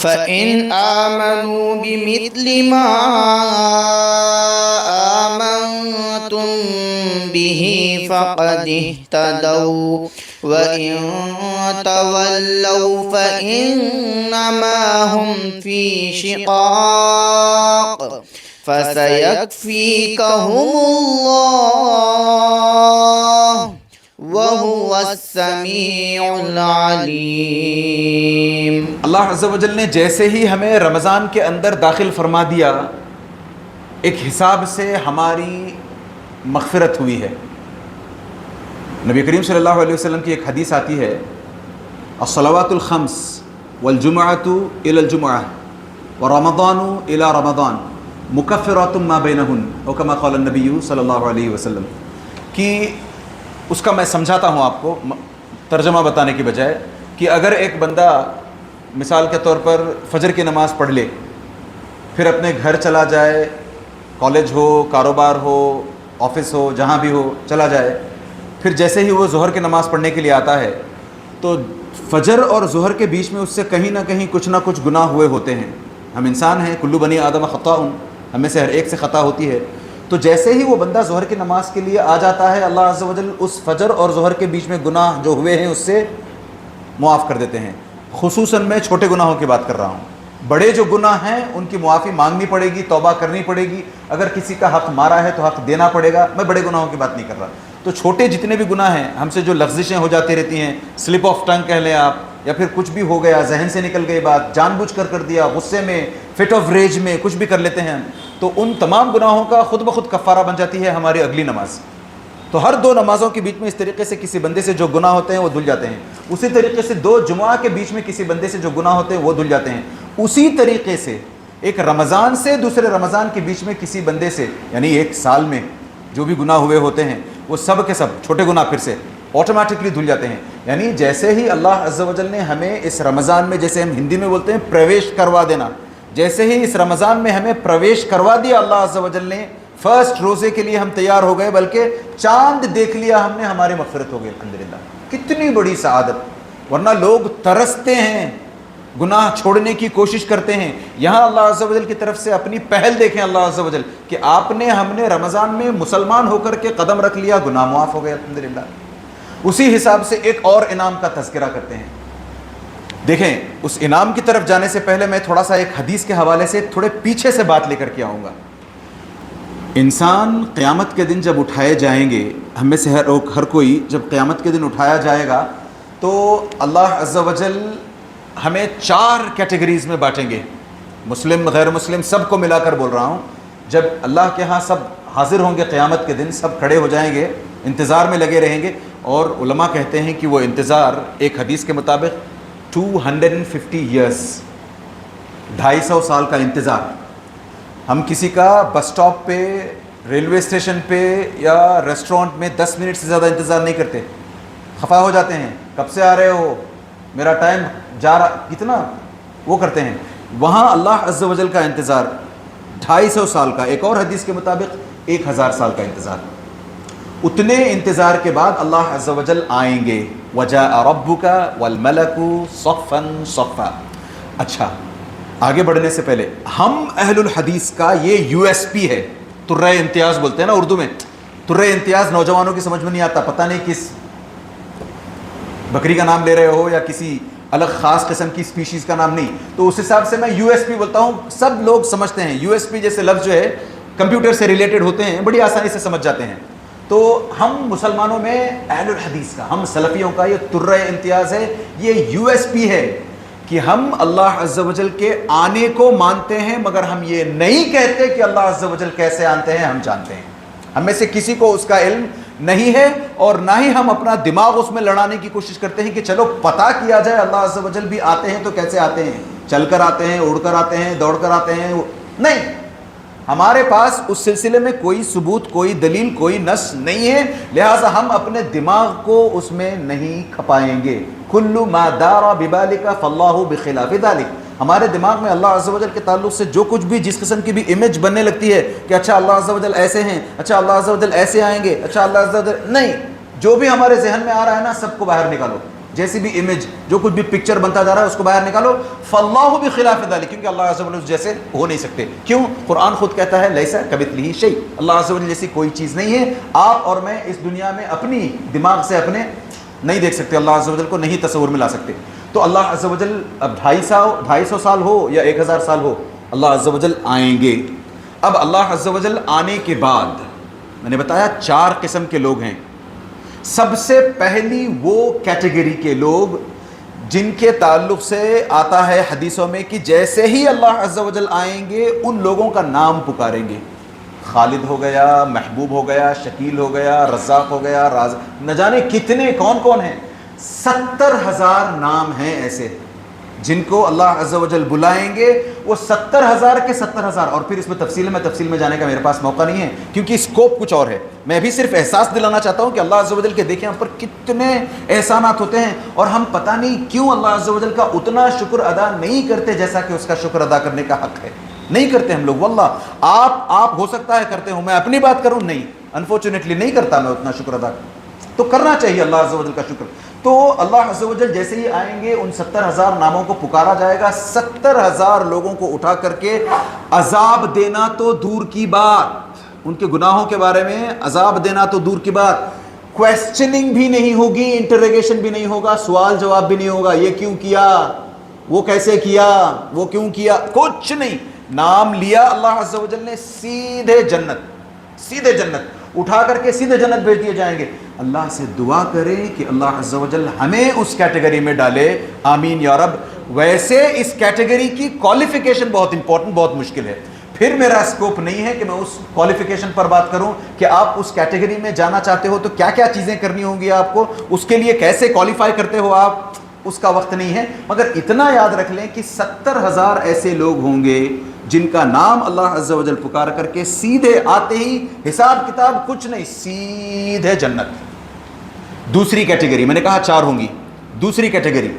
فإن آمنوا بمثل ما آمنتم به فقد اهتدوا وإن تولوا فإنما هم في شقاق فسيكفيكهم الله وهو السمیع العلیم۔ اللہ عز و جل نے جیسے ہی ہمیں رمضان کے اندر داخل فرما دیا، ایک حساب سے ہماری مغفرت ہوئی ہے۔ نبی کریم صلی اللہ علیہ وسلم کی ایک حدیث آتی ہے، الصلوات الخمس والجمعۃ الی الجمعہ ورمضان الی رمضان مکفرات ما بینہن، او کما قال النبی صلی اللہ علیہ وسلم، کہ اس کا میں سمجھاتا ہوں آپ کو ترجمہ بتانے کی بجائے، کہ اگر ایک بندہ مثال کے طور پر فجر کی نماز پڑھ لے، پھر اپنے گھر چلا جائے، کالج ہو، کاروبار ہو، آفس ہو، جہاں بھی ہو چلا جائے، پھر جیسے ہی وہ ظہر کی نماز پڑھنے کے لیے آتا ہے تو فجر اور ظہر کے بیچ میں اس سے کہیں نہ کہیں کچھ نہ کچھ گناہ ہوئے ہوتے ہیں۔ ہم انسان ہیں، کلو بنی آدم خطاء، ہمیں سے ہر ایک سے خطا ہوتی ہے۔ تو جیسے ہی وہ بندہ ظہر کی نماز کے لیے آ جاتا ہے، اللہ عز و جل اس فجر اور ظہر کے بیچ میں گناہ جو ہوئے ہیں اس سے معاف کر دیتے ہیں۔ خصوصاً میں چھوٹے گناہوں کی بات کر رہا ہوں، بڑے جو گناہ ہیں ان کی معافی مانگنی پڑے گی، توبہ کرنی پڑے گی، اگر کسی کا حق مارا ہے تو حق دینا پڑے گا۔ میں بڑے گناہوں کی بات نہیں کر رہا، تو چھوٹے جتنے بھی گناہ ہیں، ہم سے جو لغزشیں ہو جاتی رہتی ہیں، سلپ آف ٹنگ کہہ لیں آپ، یا پھر کچھ بھی ہو گیا، ذہن سے نکل گئی بات، جان بوجھ کر دیا، غصے میں، فٹ آف ریج میں کچھ بھی کر لیتے ہیں، تو ان تمام گناہوں کا خود بخود کفارہ بن جاتی ہے ہماری اگلی نماز۔ تو ہر دو نمازوں کے بیچ میں اس طریقے سے کسی بندے سے جو گناہ ہوتے ہیں وہ دھل جاتے ہیں، اسی طریقے سے دو جمعہ کے بیچ میں کسی بندے سے جو گناہ ہوتے ہیں وہ دھل جاتے ہیں، اسی طریقے سے ایک رمضان سے دوسرے رمضان کے بیچ میں کسی بندے سے، یعنی ایک سال میں جو بھی گناہ ہوئے ہوتے ہیں وہ سب کے سب چھوٹے گناہ پھر سے آٹومیٹکلی دھل جاتے ہیں۔ یعنی جیسے ہی اللہ عز و جل نے ہمیں اس رمضان میں، جیسے ہم ہندی میں بولتے ہیں پرویش کروا دینا، جیسے ہی اس رمضان میں ہمیں پرویش کروا دیا اللہ عز و جل نے، فرسٹ روزے کے لیے ہم تیار ہو گئے، بلکہ چاند دیکھ لیا ہم نے، ہماری مغفرت ہو گئی الحمدللہ۔ کتنی بڑی سعادت! ورنہ لوگ ترستے ہیں، گناہ چھوڑنے کی کوشش کرتے ہیں، یہاں اللہ عز و جل کی طرف سے اپنی پہل دیکھیں اللہ عز و جل، کہ آپ نے، ہم نے رمضان میں مسلمان ہو کر کے قدم رکھ لیا، گناہ معاف ہو گئے الحمدللہ۔ اسی حساب سے ایک اور انعام کا تذکرہ کرتے ہیں۔ دیکھیں، اس انعام کی طرف جانے سے پہلے میں تھوڑا سا ایک حدیث کے حوالے سے تھوڑے پیچھے سے بات لے کر کے آؤں گا۔ انسان قیامت کے دن جب اٹھائے جائیں گے، ہم میں سے ہر کوئی جب قیامت کے دن اٹھایا جائے گا تو اللہ عز و جل ہمیں 4 کیٹیگریز میں بانٹیں گے، مسلم غیر مسلم سب کو ملا کر بول رہا ہوں۔ جب اللہ کے ہاں سب حاضر ہوں گے قیامت کے دن، سب کھڑے ہو جائیں گے، انتظار میں لگے رہیں گے، اور علماء کہتے ہیں کہ وہ انتظار ایک حدیث کے مطابق 250 ایئرس، 250 سال کا انتظار۔ ہم کسی کا بس سٹاپ پہ، ریلوے اسٹیشن پہ یا ریسٹورنٹ میں 10 منٹ سے زیادہ انتظار نہیں کرتے، خفا ہو جاتے ہیں، کب سے آ رہے ہو، میرا ٹائم جا رہا، کتنا وہ کرتے ہیں۔ وہاں اللہ عز و جل کا انتظار 250 سال کا، ایک اور حدیث کے مطابق 1000 سال کا انتظار۔ اتنے انتظار کے بعد اللہ عز و جل آئیں گے، وَجَاءَ رَبُّكَ وَالْمَلَكُ صَفًّا صَفًّا۔ اچھا، آگے بڑھنے سے پہلے ہم اہل الحدیث کا یہ یو ایس پی ہے، ترہ امتیاز بولتے ہیں نا اردو میں، ترہ امتیاز نوجوانوں کی سمجھ میں نہیں آتا، پتہ نہیں کس بکری کا نام لے رہے ہو یا کسی الگ خاص قسم کی سپیشیز کا نام، نہیں، تو اس حساب سے میں یو ایس پی بولتا ہوں، سب لوگ سمجھتے ہیں۔ یو ایس پی جیسے لفظ جو ہے کمپیوٹر سے ریلیٹڈ ہوتے ہیں، بڑی آسانی سے سمجھ جاتے ہیں۔ تو ہم مسلمانوں میں اہل الحدیث کا، ہم سلفیوں کا یہ ترہ امتیاز ہے، یہ یو ایس پی ہے کہ ہم اللہ عز و جل کے آنے کو مانتے ہیں، مگر ہم یہ نہیں کہتے کہ اللہ عز و جل کیسے آتے ہیں، ہم جانتے ہیں۔ ہم میں سے کسی کو اس کا علم نہیں ہے، اور نہ ہی ہم اپنا دماغ اس میں لڑانے کی کوشش کرتے ہیں کہ چلو پتہ کیا جائے اللہ عز و جل بھی آتے ہیں تو کیسے آتے ہیں، چل کر آتے ہیں، اڑ کر آتے ہیں، دوڑ کر آتے ہیں، نہیں، ہمارے پاس اس سلسلے میں کوئی ثبوت، کوئی دلیل، کوئی نص نہیں ہے، لہٰذا ہم اپنے دماغ کو اس میں نہیں کھپائیں گے۔ کل ما دار ببالک فاللہ بخلاف ذلک، ہمارے دماغ میں اللہ عز و جل کے تعلق سے جو کچھ بھی، جس قسم کی بھی امیج بننے لگتی ہے کہ اچھا اللہ عز و جل ایسے ہیں، اچھا اللہ عز و جل ایسے آئیں گے، اچھا اللہ عز و جل، نہیں، جو بھی ہمارے ذہن میں آ رہا ہے نا، سب کو باہر نکالو، جیسی بھی امیج، جو کچھ بھی پکچر بنتا جا رہا ہے اس کو باہر نکالو. فاللہ بخلاف ذلک، کیونکہ اللہ عز و جل جیسے ہو نہیں سکتے. کیوں؟ قرآن خود کہتا ہے لیس کمثلہ شیء، اللہ عز و جل جیسی کوئی چیز نہیں ہے. آپ اور میں اس دنیا میں اپنی دماغ سے اپنے نہیں دیکھ سکتے، اللہ عز و جل کو نہیں تصور میں لا سکتے. تو اللہ عز و جل اب 250 سال ہو یا 1000 سال ہو، اللہ عز و جل آئیں گے. اب اللہ عز و جل آنے کے بعد میں نے بتایا 4 قسم کے لوگ ہیں. سب سے پہلی وہ کیٹیگری کے لوگ جن کے تعلق سے آتا ہے حدیثوں میں کہ جیسے ہی اللہ عز و جل آئیں گے ان لوگوں کا نام پکاریں گے. خالد ہو گیا، محبوب ہو گیا، شکیل ہو گیا، رزاق ہو گیا، نہ جانے کتنے کون کون ہیں. 70,000 نام ہیں ایسے جن کو اللہ عز و جل بلائیں گے. وہ 70,000 کے 70,000. اور پھر اس میں تفصیل میں جانے کا میرے پاس موقع نہیں ہے کیونکہ اسکوپ کچھ اور ہے. میں بھی صرف احساس دلانا چاہتا ہوں کہ اللہ عز و جل کے دیکھیں ہم پر کتنے احسانات ہوتے ہیں اور ہم پتہ نہیں کیوں اللہ عز و جل کا اتنا شکر ادا نہیں کرتے جیسا کہ اس کا شکر ادا کرنے کا حق ہے. نہیں کرتے ہم لوگ. واللہ آپ ہو سکتا ہے کرتے ہوں، میں اپنی بات کروں نہیں، انفارچونیٹلی نہیں کرتا میں اتنا شکر ادا. تو کرنا چاہیے اللہ عز و جل کا شکر. تو اللہ عز و جل جیسے ہی آئیں گے ان 70,000 ناموں کو پکارا جائے گا. 70,000 لوگوں کو اٹھا کر کے عذاب دینا تو دور کی بات، ان کے گناہوں کے بارے میں عذاب دینا تو دور کی بات، کویسچننگ بھی نہیں ہوگی، انٹروگیشن بھی نہیں ہوگا، سوال جواب بھی نہیں ہوگا. یہ کیوں کیا، وہ کیسے کیا، وہ کیوں کیا، کچھ نہیں. نام لیا اللہ عز و جل نے، سیدھے جنت اٹھا کر کے سیدھے جنت بھیج دیے جائیں گے. اللہ سے دعا کریں کہ اللہ عز و جل ہمیں اس کیٹیگری میں ڈالے. آمین یا رب. ویسے اس کیٹیگری کی کوالیفیکیشن بہت امپورٹنٹ، بہت مشکل ہے. پھر میرا اسکوپ نہیں ہے کہ میں اس کوالیفیکیشن پر بات کروں کہ آپ اس کیٹیگری میں جانا چاہتے ہو تو کیا کیا چیزیں کرنی ہوں گی آپ کو، اس کے لیے کیسے کوالیفائی کرتے ہو آپ، اس کا وقت نہیں ہے. مگر اتنا یاد رکھ لیں کہ 70,000 ایسے لوگ ہوں گے جن کا نام اللہ عز و جل پکار کر کے سیدھے آتے ہی حساب کتاب کچھ نہیں، سیدھے جنت. دوسری کیٹیگری میں نے کہا 4 ہوں گی. دوسری کیٹیگری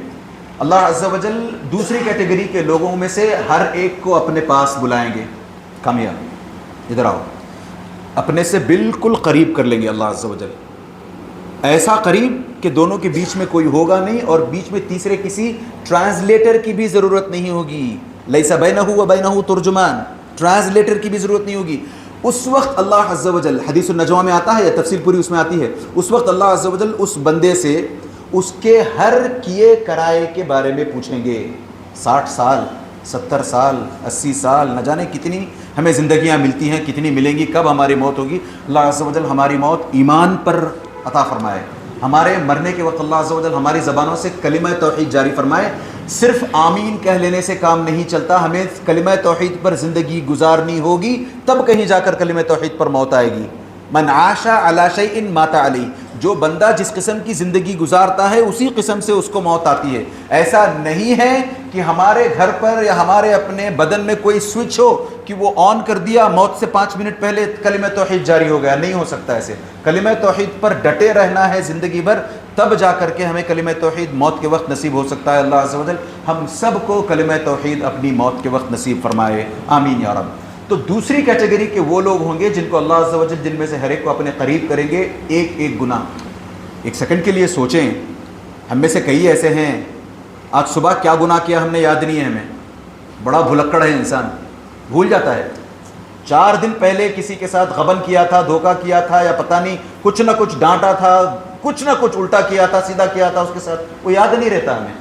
اللہ عز و جل دوسری کیٹیگری کے لوگوں میں سے ہر ایک کو اپنے پاس بلائیں گے. کامیاب ادھر آؤ، اپنے سے بالکل قریب کر لیں گے اللہ عز و جل. ایسا قریب کہ دونوں کے بیچ میں کوئی ہوگا نہیں اور بیچ میں تیسرے کسی ٹرانسلیٹر کی بھی ضرورت نہیں ہوگی. لیس بینہ و بینہ ترجمان، ٹرانسلیٹر کی بھی ضرورت نہیں ہوگی. اس وقت اللہ عز و جل، حدیث النجوہ میں آتا ہے یا تفصیل پوری اس میں آتی ہے، اس وقت اللہ عز و جل اس بندے سے اس کے ہر کیے کرائے کے بارے میں پوچھیں گے. 60 سال 70 سال 80 سال نہ جانے کتنی ہمیں زندگیاں ملتی ہیں، کتنی ملیں گی، کب ہماری موت ہوگی. اللہ عز و جل ہماری موت ایمان پر عطا فرمائے. ہمارے مرنے کے وقت اللہ عز و جل ہماری زبانوں سے کلمہ توحید جاری فرمائے. صرف آمین کہہ لینے سے کام نہیں چلتا، ہمیں کلمہ توحید پر زندگی گزارنی ہوگی، تب کہیں جا کر کلمہ توحید پر موت آئے گی. من عاش علی شیء مات علیہ، جو بندہ جس قسم کی زندگی گزارتا ہے اسی قسم سے اس کو موت آتی ہے. ایسا نہیں ہے کہ ہمارے گھر پر یا ہمارے اپنے بدن میں کوئی سوئچ ہو کہ وہ آن کر دیا، موت سے 5 منٹ پہلے کلمہ توحید جاری ہو گیا. نہیں ہو سکتا ایسے. کلمہ توحید پر ڈٹے رہنا ہے زندگی بھر، تب جا کر کے ہمیں کلمہ توحید موت کے وقت نصیب ہو سکتا ہے. اللہ عز و جل ہم سب کو کلمہ توحید اپنی موت کے وقت نصیب فرمائے. آمین یا رب. تو دوسری کیٹیگری کے وہ لوگ ہوں گے جن کو اللہ عز و جل جن میں سے ہر ایک کو اپنے قریب کریں گے. ایک ایک گناہ. ایک سیکنڈ کے لیے سوچیں، ہم میں سے کئی ایسے ہیں آج صبح کیا گناہ کیا ہم نے یاد نہیں ہے. ہمیں بڑا بھلکڑ ہے انسان، بھول جاتا ہے. 4 دن پہلے کسی کے ساتھ غبن کیا تھا، دھوکہ کیا تھا، یا پتہ نہیں کچھ نہ کچھ ڈانٹا تھا، کچھ نہ کچھ الٹا کیا تھا، سیدھا کیا تھا اس کے ساتھ، وہ یاد نہیں رہتا ہمیں.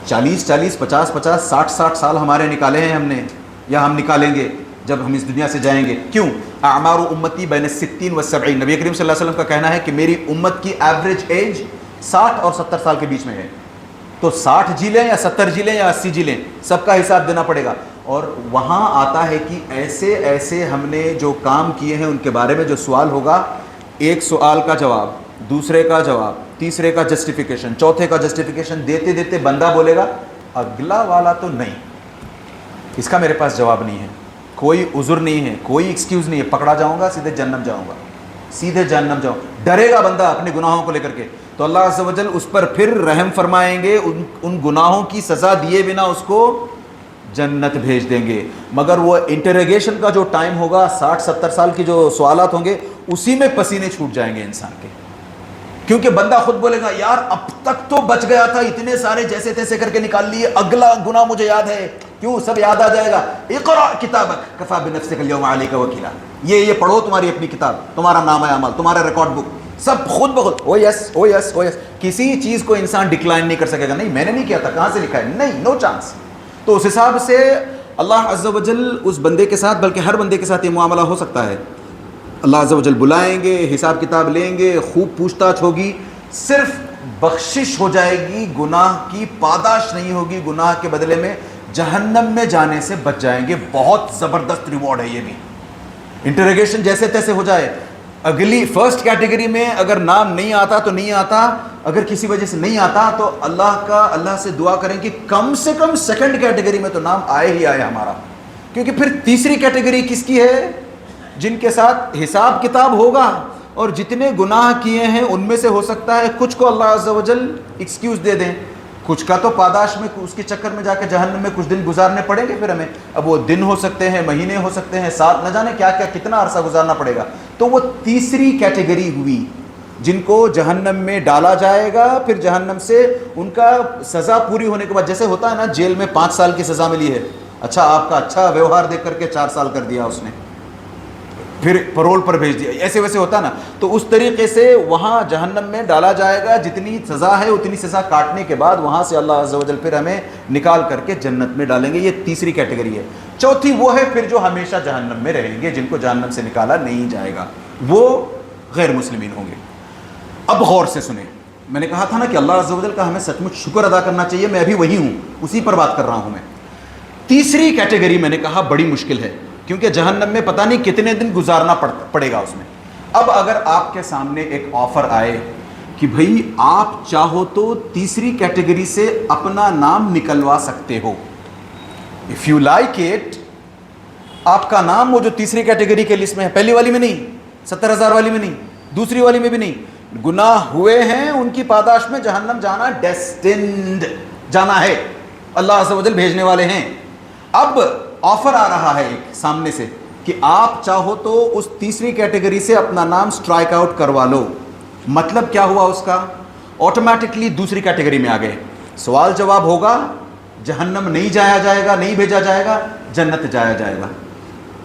40 50 60 سال ہمارے نکالے ہیں ہم نے، یا ہم نکالیں گے جب ہم اس دنیا سے جائیں گے. کیوں؟ اعمار امتی بین 60 و 70. نبی کریم صلی اللہ علیہ وسلم کا کہنا ہے کہ میری امت کی ایوریج ایج 60 اور 70 سال کے بیچ میں ہے. تو 60 جی لیں یا 70 جی لیں یا 80 جی لیں، سب کا حساب دینا پڑے گا. اور وہاں آتا ہے کہ ایسے ایسے ہم نے جو کام کیے ہیں ان کے بارے میں جو سوال ہوگا، ایک سوال کا جواب، دوسرے کا جواب، تیسرے کا جسٹیفیکیشن، چوتھے کا جسٹیفیکیشن دیتے دیتے بندہ بولے گا اگلا والا تو نہیں، اس کا میرے پاس جواب نہیں ہے، کوئی عذر نہیں ہے، کوئی ایکسکیوز نہیں ہے، پکڑا جاؤں گا، سیدھے جہنم جاؤں گا، سیدھے جہنم جاؤں. ڈرے گا بندہ اپنے گناہوں کو لے کر کے. تو اللہ عز و جل اس پر پھر رحم فرمائیں گے، ان گناہوں کی سزا دیے بنا اس کو جنت بھیج دیں گے. مگر وہ انٹروگیشن کا جو ٹائم ہوگا، 60 70 سال کی جو سوالات ہوں گے، اسی میں پسینے چھوٹ جائیں گے انسان کے. کیونکہ بندہ خود بولے گا یار اب تک تو بچ گیا تھا, اتنے سارے جیسے تیسے کر کے نکال لیے, اگلا گناہ مجھے یاد ہے, کیوں سب یاد آ جائے گا. اقرا کتابک کفا بنفسک اليوم علیک وکیلا, یہ پڑھو تمہاری اپنی کتاب, تمہارا نامہ اعمال, تمہارا ریکارڈ بک, سب خود بخود او یس او یس او یس. کسی چیز کو انسان ڈکلائن نہیں کر سکے گا, نہیں میں نے نہیں کیا تھا, کہاں سے لکھا ہے, نہیں, نو چانس. تو اس حساب سے اللہ عز و جل اس بندے کے ساتھ, بلکہ ہر بندے کے ساتھ یہ معاملہ ہو سکتا ہے. اللہ عز و جل بلائیں گے, حساب کتاب لیں گے, خوب پوچھ تاچھ ہوگی, صرف بخشش ہو جائے گی, گناہ کی پاداش نہیں ہوگی, گناہ کے بدلے میں جہنم میں جانے سے بچ جائیں گے. بہت زبردست ریوارڈ ہے یہ بھی. انٹروگیشن جیسے تیسے ہو جائے, اگلی فرسٹ کیٹیگری میں اگر نام نہیں آتا تو نہیں آتا, اگر کسی وجہ سے نہیں آتا تو اللہ سے دعا کریں کہ کم سے کم سیکنڈ کیٹیگری میں تو نام آئے ہی آئے ہمارا. کیونکہ پھر تیسری کیٹیگری کس کی ہے؟ جن کے ساتھ حساب کتاب ہوگا, اور جتنے گناہ کیے ہیں ان میں سے ہو سکتا ہے کچھ کو اللہ عز و جل ایکسکیوز دے دیں, کچھ کا تو پاداش میں اس کے چکر میں جا کے جہنم میں کچھ دن گزارنے پڑیں گے پھر ہمیں. اب وہ دن ہو سکتے ہیں, مہینے ہو سکتے ہیں, سال, نہ جانے کیا کیا کتنا عرصہ گزارنا پڑے گا. تو وہ تیسری کیٹیگری ہوئی جن کو جہنم میں ڈالا جائے گا. پھر جہنم سے ان کا سزا پوری ہونے کے بعد, جیسے ہوتا ہے نا جیل میں 5 سال کی سزا ملی ہے, اچھا آپ کا اچھا ویوہار دیکھ کر کے 4 سال کر دیا اس نے, پھر پرول پر بھیج دیا, ایسے ویسے ہوتا نا. تو اس طریقے سے وہاں جہنم میں ڈالا جائے گا, جتنی سزا ہے اتنی سزا کاٹنے کے بعد وہاں سے اللہ عز و جل پھر ہمیں نکال کر کے جنت میں ڈالیں گے. یہ تیسری کیٹیگری ہے. چوتھی وہ ہے پھر جو ہمیشہ جہنم میں رہیں گے, جن کو جہنم سے نکالا نہیں جائے گا, وہ غیر مسلمین ہوں گے. اب غور سے سنیں, میں نے کہا تھا نا کہ اللہ عز و جل کا ہمیں سچ مچ شکر ادا کرنا چاہیے, میں ابھی وہی ہوں, اسی پر بات کر رہا ہوں میں. تیسری کیٹیگری میں نے کہا بڑی مشکل ہے, کیونکہ جہنم میں پتہ نہیں کتنے دن گزارنا پڑے گا اس میں. اب اگر آپ کے سامنے ایک آفر آئے کہ بھئی آپ چاہو تو تیسری کیٹیگری سے اپنا نام نکلوا سکتے ہو, اف یو لائک اٹ, آپ کا نام وہ جو تیسری کیٹیگری کے لسٹ میں ہے, پہلی والی میں نہیں, 70,000 والی میں نہیں, دوسری والی میں بھی نہیں, گناہ ہوئے ہیں ان کی پاداش میں جہنم جانا ڈیسٹنڈ جانا ہے, اللہ عز و جل بھیجنے والے ہیں. اب آفر آ رہا ہے ایک سامنے سے کہ آپ چاہو تو اس تیسری کیٹیگری سے اپنا نام سٹرائک آؤٹ کروا لو. مطلب کیا ہوا اس کا؟ آٹومیٹکلی دوسری کیٹیگری میں آ گئے. سوال جواب ہوگا, جہنم نہیں جایا جائے گا, نہیں بھیجا جائے گا, جنت جایا جائے گا.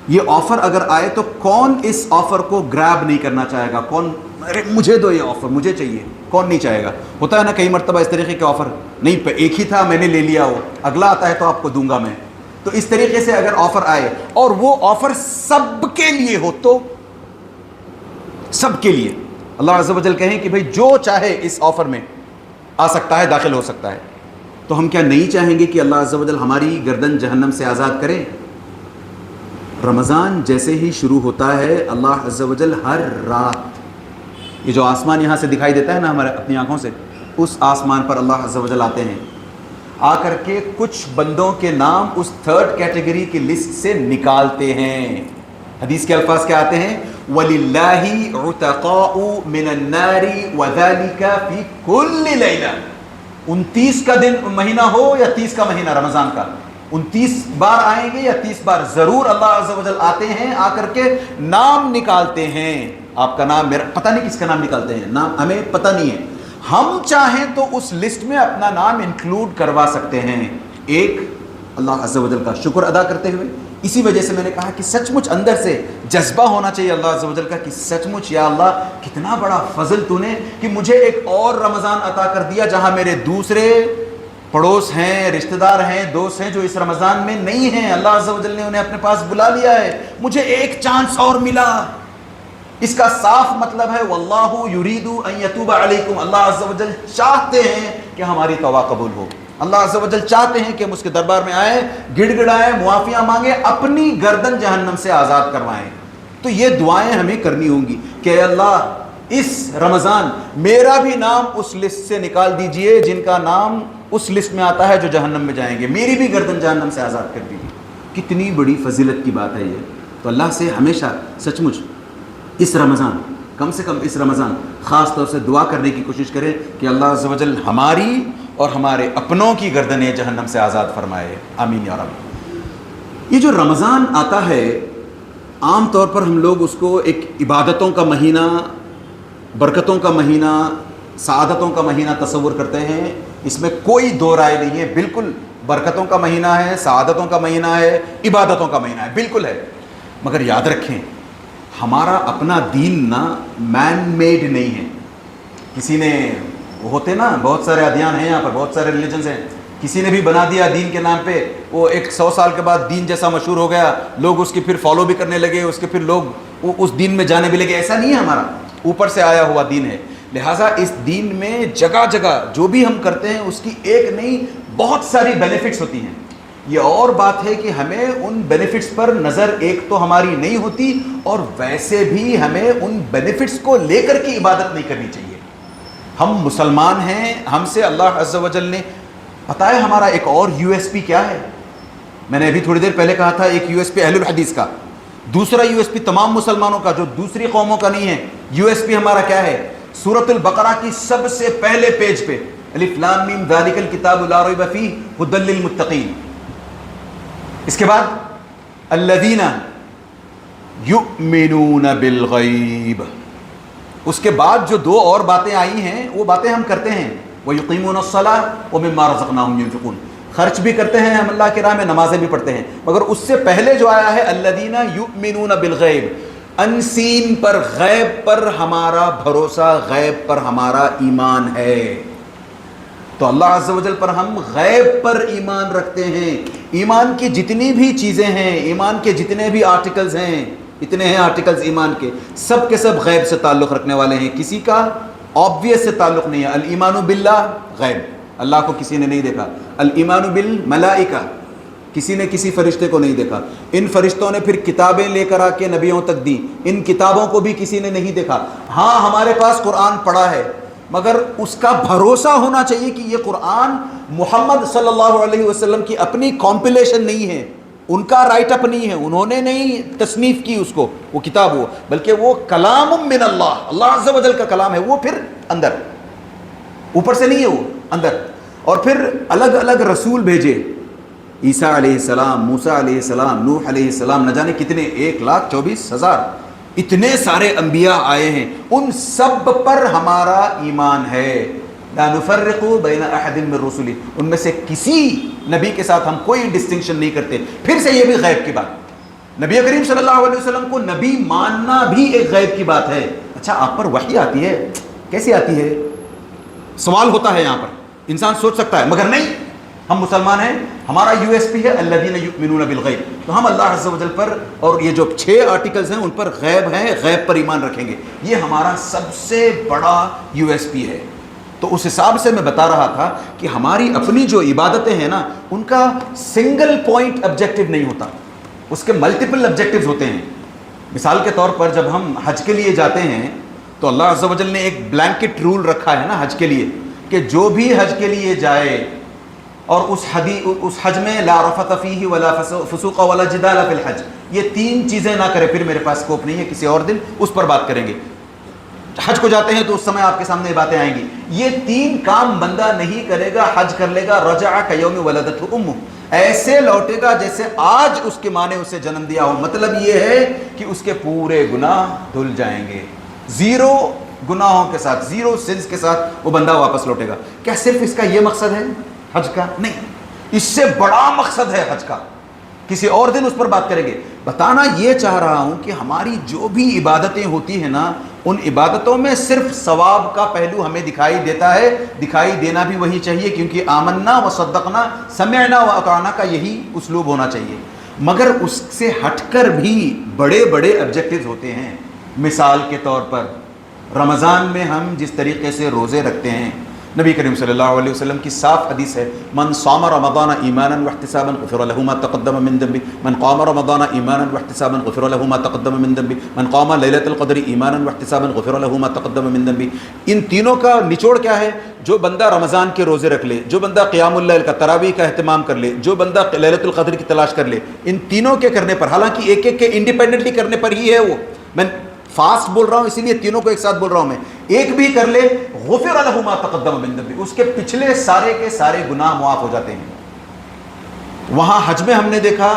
یہ آفر اگر آئے تو کون اس آفر کو گریب نہیں کرنا چاہے گا؟ کون, ارے مجھے دو یہ آفر, مجھے چاہیے, کون نہیں چاہے گا؟ ہوتا ہے نا کئی مرتبہ اس طریقے کے آفر, نہیں ایک ہی تھا میں نے لے لیا, ہو اگلا آتا ہے تو آپ کو دوں گا میں. تو اس طریقے سے اگر آفر آئے اور وہ آفر سب کے لیے ہو تو سب کے لیے اللہ عز و جل کہیں کہ بھئی جو چاہے اس آفر میں آ سکتا ہے, داخل ہو سکتا ہے. تو ہم کیا نہیں چاہیں گے کہ اللہ عز و جل ہماری گردن جہنم سے آزاد کرے؟ رمضان جیسے ہی شروع ہوتا ہے اللہ عز و جل ہر رات, یہ جو آسمان یہاں سے دکھائی دیتا ہے نا ہمارے اپنی آنکھوں سے, اس آسمان پر اللہ عز و جل آتے ہیں, آ کر کے کچھ بندوں کے نام اس تھرڈ کیٹیگری کی لسٹ سے نکالتے ہیں. حدیث کے الفاظ کیا آتے ہیں؟ وَلِلَّهِ عُتَقَاءُ مِنَ النَّارِ وَذَلِكَ فِي كُلِّ لَيْلَةٍ. 29 کا دن مہینہ ہو یا 30 کا مہینہ رمضان کا, 29 بار آئیں گے یا 30 بار, ضرور اللہ عز و جل آتے ہیں, آ کر کے نام نکالتے ہیں. آپ کا نام, میرا پتہ نہیں کس کا نام نکالتے ہیں, نام ہمیں پتہ نہیں ہے. ہم چاہیں تو اس لسٹ میں اپنا نام انکلوڈ کروا سکتے ہیں, ایک اللہ عز و جل کا شکر ادا کرتے ہوئے. اسی وجہ سے میں نے کہا کہ سچ مچ اندر سے جذبہ ہونا چاہیے اللہ عز و جل کا کہ سچ مچ یا اللہ کتنا بڑا فضل تو نے کہ مجھے ایک اور رمضان عطا کر دیا جہاں میرے دوسرے پڑوس ہیں, رشتہ دار ہیں, دوست ہیں جو اس رمضان میں نہیں ہیں, اللہ عز و جل نے انہیں اپنے پاس بلا لیا ہے, مجھے ایک چانس اور ملا. اس کا صاف مطلب ہے واللہ یرید ان یتوب علیکم, اللہ عز و جل چاہتے ہیں کہ ہماری توبہ قبول ہو, اللہ عز و جل چاہتے ہیں کہ ہم اس کے دربار میں آئیں, گڑ گڑائیں, معافیاں مانگیں, اپنی گردن جہنم سے آزاد کروائیں. تو یہ دعائیں ہمیں کرنی ہوں گی کہ اے اللہ اس رمضان میرا بھی نام اس لسٹ سے نکال دیجئے جن کا نام اس لسٹ میں آتا ہے جو جہنم میں جائیں گے, میری بھی گردن جہنم سے آزاد کر دیجیے. کتنی بڑی فضیلت کی بات ہے یہ. تو اللہ سے ہمیشہ سچ مچ اس رمضان, کم سے کم اس رمضان خاص طور سے دعا کرنے کی کوشش کریں کہ اللہ عز و جل ہماری اور ہمارے اپنوں کی گردنیں جہنم سے آزاد فرمائے, آمین یا رب. یہ جو رمضان آتا ہے عام طور پر ہم لوگ اس کو ایک عبادتوں کا مہینہ, برکتوں کا مہینہ, سعادتوں کا مہینہ تصور کرتے ہیں، اس میں کوئی دو رائے نہیں ہے، بالکل برکتوں کا مہینہ ہے، سعادتوں کا مہینہ ہے، عبادتوں کا مہینہ ہے، بالکل ہے۔ مگر یاد رکھیں ہمارا اپنا دین نا مین میڈ نہیں ہے۔ کسی نے، وہ ہوتے نا بہت سارے ادیان ہیں یہاں پر، بہت سارے ریلیجنز ہیں، کسی نے بھی بنا دیا دین کے نام پہ، وہ 100 سال کے بعد دین جیسا مشہور ہو گیا، لوگ اس کی پھر فالو بھی کرنے لگے، اس کے پھر لوگ اس دین میں جانے بھی لگے۔ ایسا نہیں ہے، ہمارا اوپر سے آیا ہوا دین ہے۔ لہٰذا اس دین میں جگہ جگہ جو بھی ہم کرتے ہیں اس کی ایک نہیں بہت ساری بینیفٹس ہوتی ہیں۔ یہ اور بات ہے کہ ہمیں ان بینیفٹس پر نظر ایک تو ہماری نہیں ہوتی، اور ویسے بھی ہمیں ان بینیفٹس کو لے کر کی عبادت نہیں کرنی چاہیے۔ ہم مسلمان ہیں، ہم سے اللہ عز و جل نے، پتہ ہے ہمارا ایک اور یو ایس پی کیا ہے؟ میں نے ابھی تھوڑی دیر پہلے کہا تھا ایک یو ایس پی اہل الحدیث کا، دوسرا یو ایس پی تمام مسلمانوں کا جو دوسری قوموں کا نہیں ہے۔ یو ایس پی ہمارا کیا ہے؟ سورۃ البقرہ کی سب سے پہلے پیج پہ الف لام میم ذالک الکتاب لا ریب فیہ ھدی للمتقین، اس کے بعد الذین یؤمنون بالغیب، اس کے بعد جو دو اور باتیں آئی ہیں وہ باتیں ہم کرتے ہیں، وَيُقِيمُونَ الصَّلَاةَ وَمِمَّا رَزَقْنَاهُمْ يُنْفِقُونَ، خرچ بھی کرتے ہیں ہم اللہ کی راہ میں، نمازیں بھی پڑھتے ہیں۔ مگر اس سے پہلے جو آیا ہے الذین یؤمنون بالغیب، انسین پر، غیب پر ہمارا بھروسہ، غیب پر ہمارا ایمان ہے۔ تو اللہ عز و جل پر ہم غیب پر ایمان رکھتے ہیں۔ ایمان کی جتنی بھی چیزیں ہیں، ایمان کے جتنے بھی آرٹیکلز ہیں، اتنے ہیں آرٹیکلز ایمان کے، سب کے سب غیب سے تعلق رکھنے والے ہیں، کسی کا آبویس سے تعلق نہیں ہے۔ الایمان باللہ غیب، اللہ کو کسی نے نہیں دیکھا۔ الایمان بالملائکہ، کسی نے کسی فرشتے کو نہیں دیکھا۔ ان فرشتوں نے پھر کتابیں لے کر آ کے نبیوں تک دی، ان کتابوں کو بھی کسی نے نہیں دیکھا۔ ہاں ہمارے پاس قرآن پڑھا ہے، مگر اس کا بھروسہ ہونا چاہیے کہ یہ قرآن محمد صلی اللہ علیہ وسلم کی اپنی کمپلیشن نہیں ہے، ان کا رائٹ اپ نہیں ہے، انہوں نے نہیں تصنیف کی اس کو، وہ کتاب ہو، بلکہ وہ کلام من اللہ، اللہ عز و جل کا کلام ہے، وہ پھر اندر، اوپر سے نہیں ہے، وہ اندر۔ اور پھر الگ الگ رسول بھیجے، عیسیٰ علیہ السلام، موسیٰ علیہ السلام، نوح علیہ السلام، نہ جانے کتنے 1,24,000 اتنے سارے انبیاء آئے ہیں، ان سب پر ہمارا ایمان ہے۔ لا نفرق بین احد من رسلہ، ان میں سے کسی نبی کے ساتھ ہم کوئی ڈسٹنکشن نہیں کرتے۔ پھر سے یہ بھی غیب کی بات، نبی کریم صلی اللہ علیہ وسلم کو نبی ماننا بھی ایک غیب کی بات ہے۔ اچھا آپ پر وحی آتی ہے، کیسے آتی ہے؟ سوال ہوتا ہے یہاں پر، انسان سوچ سکتا ہے، مگر نہیں، ہم مسلمان ہیں، ہمارا یو ایس پی ہے الذین یؤمنون بالغیب، تو ہم اللہ عز و جل پر، اور یہ جو 6 آرٹیکلز ہیں ان پر غیب ہیں، غیب پر ایمان رکھیں گے، یہ ہمارا سب سے بڑا یو ایس پی ہے۔ تو اس حساب سے میں بتا رہا تھا کہ ہماری اپنی جو عبادتیں ہیں نا، ان کا سنگل پوائنٹ آبجیکٹو نہیں ہوتا، اس کے ملٹیپل آبجیکٹیوز ہوتے ہیں۔ مثال کے طور پر جب ہم حج کے لیے جاتے ہیں تو اللہ عز و جل نے ایک بلینکٹ رول رکھا ہے نا حج کے لیے، کہ جو بھی حج کے لیے جائے اور اس حج میں لا رفث فیہ ولا فسوق ولا جدال فی الحج، یہ 3 چیزیں نہ کرے، پھر میرے پاس اسکوپ نہیں ہے، کسی اور دن اس پر بات کریں گے۔ حج کو جاتے ہیں تو اس سمے آپ کے سامنے باتیں آئیں گی، یہ 3 کام بندہ نہیں کرے گا، حج کر لے گا، رجع کیوم ولدتہ امہ، ایسے لوٹے گا جیسے آج اس کی ماں نے اسے جنم دیا ہو۔ مطلب یہ ہے کہ اس کے پورے گناہ دھل جائیں گے، 0 گناہوں کے ساتھ، 0 سنس کے ساتھ وہ بندہ واپس لوٹے گا۔ کیا صرف اس کا یہ مقصد ہے حج کا؟ نہیں، اس سے بڑا مقصد ہے حج کا، کسی اور دن اس پر بات کریں گے۔ بتانا یہ چاہ رہا ہوں کہ ہماری جو بھی عبادتیں ہوتی ہیں نا، ان عبادتوں میں صرف ثواب کا پہلو ہمیں دکھائی دیتا ہے، دکھائی دینا بھی وہی چاہیے، کیونکہ آمنا و صدقنا سمعنا و اطعنا کا یہی اسلوب ہونا چاہیے۔ مگر اس سے ہٹ کر بھی بڑے بڑے آبجیکٹیوز ہوتے ہیں۔ مثال کے طور پر رمضان میں ہم جس طریقے سے روزے رکھتے ہیں، نبی کریم صلی اللہ علیہ وسلم کی صاف حدیث ہے، من صام رمضان ایمانا واحتسابا غفر له ما تقدم من ذنبه، من قام رمضان ایمانا واحتسابا غفر له ما تقدم من ذنبه، من قام ليلة القدر ایمانا واحتسابا غفر له ما تقدم من ذنبه۔ ان تینوں کا نچوڑ کیا ہے؟ جو بندہ رمضان کے روزے رکھ لے، جو بندہ قیام اللیل کا، تراویح کا اہتمام کر لے، جو بندہ لیلۃ القدر کی تلاش کر لے، ان تینوں کے کرنے پر، حالانکہ ایک ایک کے انڈیپینڈنٹلی کرنے پر ہی ہے وہ، میں فاسٹ بول رہا ہوں اسی لیے تینوں کو ایک ساتھ بول رہا ہوں، میں ایک بھی کر لے غفر له ما تقدم من ذنبه، اس کے پچھلے سارے کے سارے گناہ معاف ہو جاتے ہیں۔ وہاں حج میں ہم نے دیکھا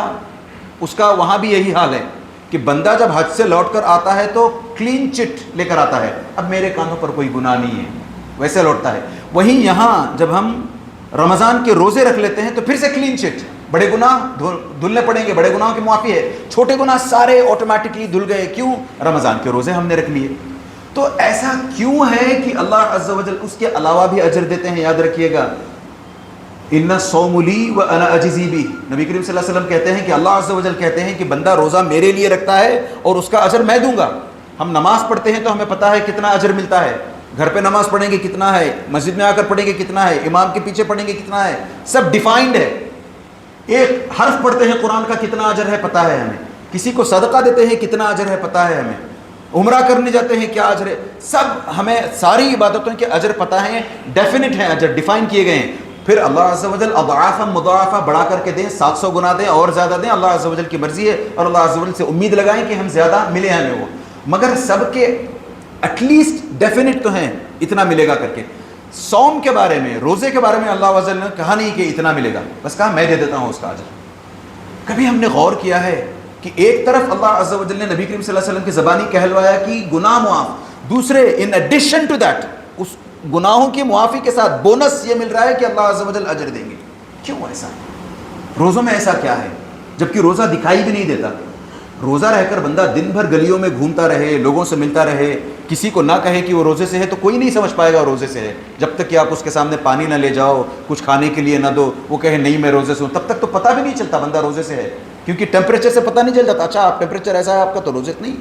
اس کا وہاں بھی یہی حال ہے کہ بندہ جب حج سے لوٹ کر آتا ہے تو کلین چٹ لے کر آتا ہے، اب میرے کانوں پر کوئی گناہ نہیں ہے، ویسے لوٹتا ہے. وہیں یہاں جب ہم رمضان کے روزے رکھ لیتے ہیں تو پھر سے کلین چٹ, بڑے گناہ دھلنے پڑیں گے, بڑے گناہوں کی معافی ہے, چھوٹے گناہ سارے آٹومیٹکلی دھل گئے. کیوں؟ رمضان کے روزے ہم نے رکھ لیے. تو ایسا کیوں ہے کہ اللہ عز و جل اس کے علاوہ بھی اجر دیتے ہیں؟ یاد رکھیے گا, ان الصوم لی وانا اجزی بہ. نبی کریم صلی اللہ علیہ وسلم کہتے ہیں کہ اللہ عز و جل کہتے ہیں کہ بندہ روزہ میرے لیے رکھتا ہے اور اس کا اجر میں دوں گا. ہم نماز پڑھتے ہیں تو ہمیں پتہ ہے کتنا اجر ملتا ہے, گھر پہ نماز پڑھیں گے کتنا ہے, مسجد میں آ کر پڑھیں گے کتنا ہے, امام کے پیچھے پڑھیں گے کتنا ہے, سب ڈیفائنڈ ہے. ایک حرف پڑھتے ہیں قرآن کا کتنا اجر ہے پتہ ہے ہمیں, کسی کو صدقہ دیتے ہیں کتنا اجر ہے پتہ ہے ہمیں, عمرہ کرنے جاتے ہیں کیا اجر ہے, سب ہمیں ساری عبادتوں کے اجر پتہ ہیں, ڈیفینٹ ہیں اجر, ڈیفائن کیے گئے ہیں. پھر اللہ عز و جل اضعافا مضاعفہ بڑھا کر کے دیں, 700 گنا دیں اور زیادہ دیں, اللہ عز و جل کی مرضی ہے, اور اللہ عز و جل سے امید لگائیں کہ ہم زیادہ ملے ہمیں وہ, مگر سب کے ایٹ لیسٹ ڈیفینٹ تو ہیں اتنا ملے گا کر کے. صوم کے بارے میں, روزے کے بارے میں اللہ عز و جل نے کہا نہیں کہ اتنا ملے گا, بس کہا میں دے دیتا ہوں اس کا اجر. کبھی ہم نے غور کیا ہے کہ ایک طرف اللہ عز و جل نے نبی کریم صلی اللہ علیہ وسلم کی زبانی کہلوایا کہ گناہ معاف, دوسرے ان ایڈیشن ٹو دیٹ اس گناہوں کی معافی کے ساتھ بونس یہ مل رہا ہے کہ اللہ عز و جل اجر دیں گے. کیوں ایسا؟ روزوں میں ایسا کیا ہے جبکہ روزہ دکھائی بھی نہیں دیتا؟ روزہ رہ کر بندہ دن بھر گلیوں میں گھومتا رہے, لوگوں سے ملتا رہے, کسی کو نہ کہے کہ وہ روزے سے ہے تو کوئی نہیں سمجھ پائے گا روزے سے ہے, جب تک کہ آپ اس کے سامنے پانی نہ لے جاؤ, کچھ کھانے کے لیے نہ دو, وہ کہے نہیں میں روزے سے ہوں, تب تک تو پتہ بھی نہیں چلتا بندہ روزے سے ہے, کیونکہ ٹیمپریچر سے پتہ نہیں چل جاتا. اچھا آپ ٹیمپریچر ایسا ہے آپ کا تو روزے نہیں,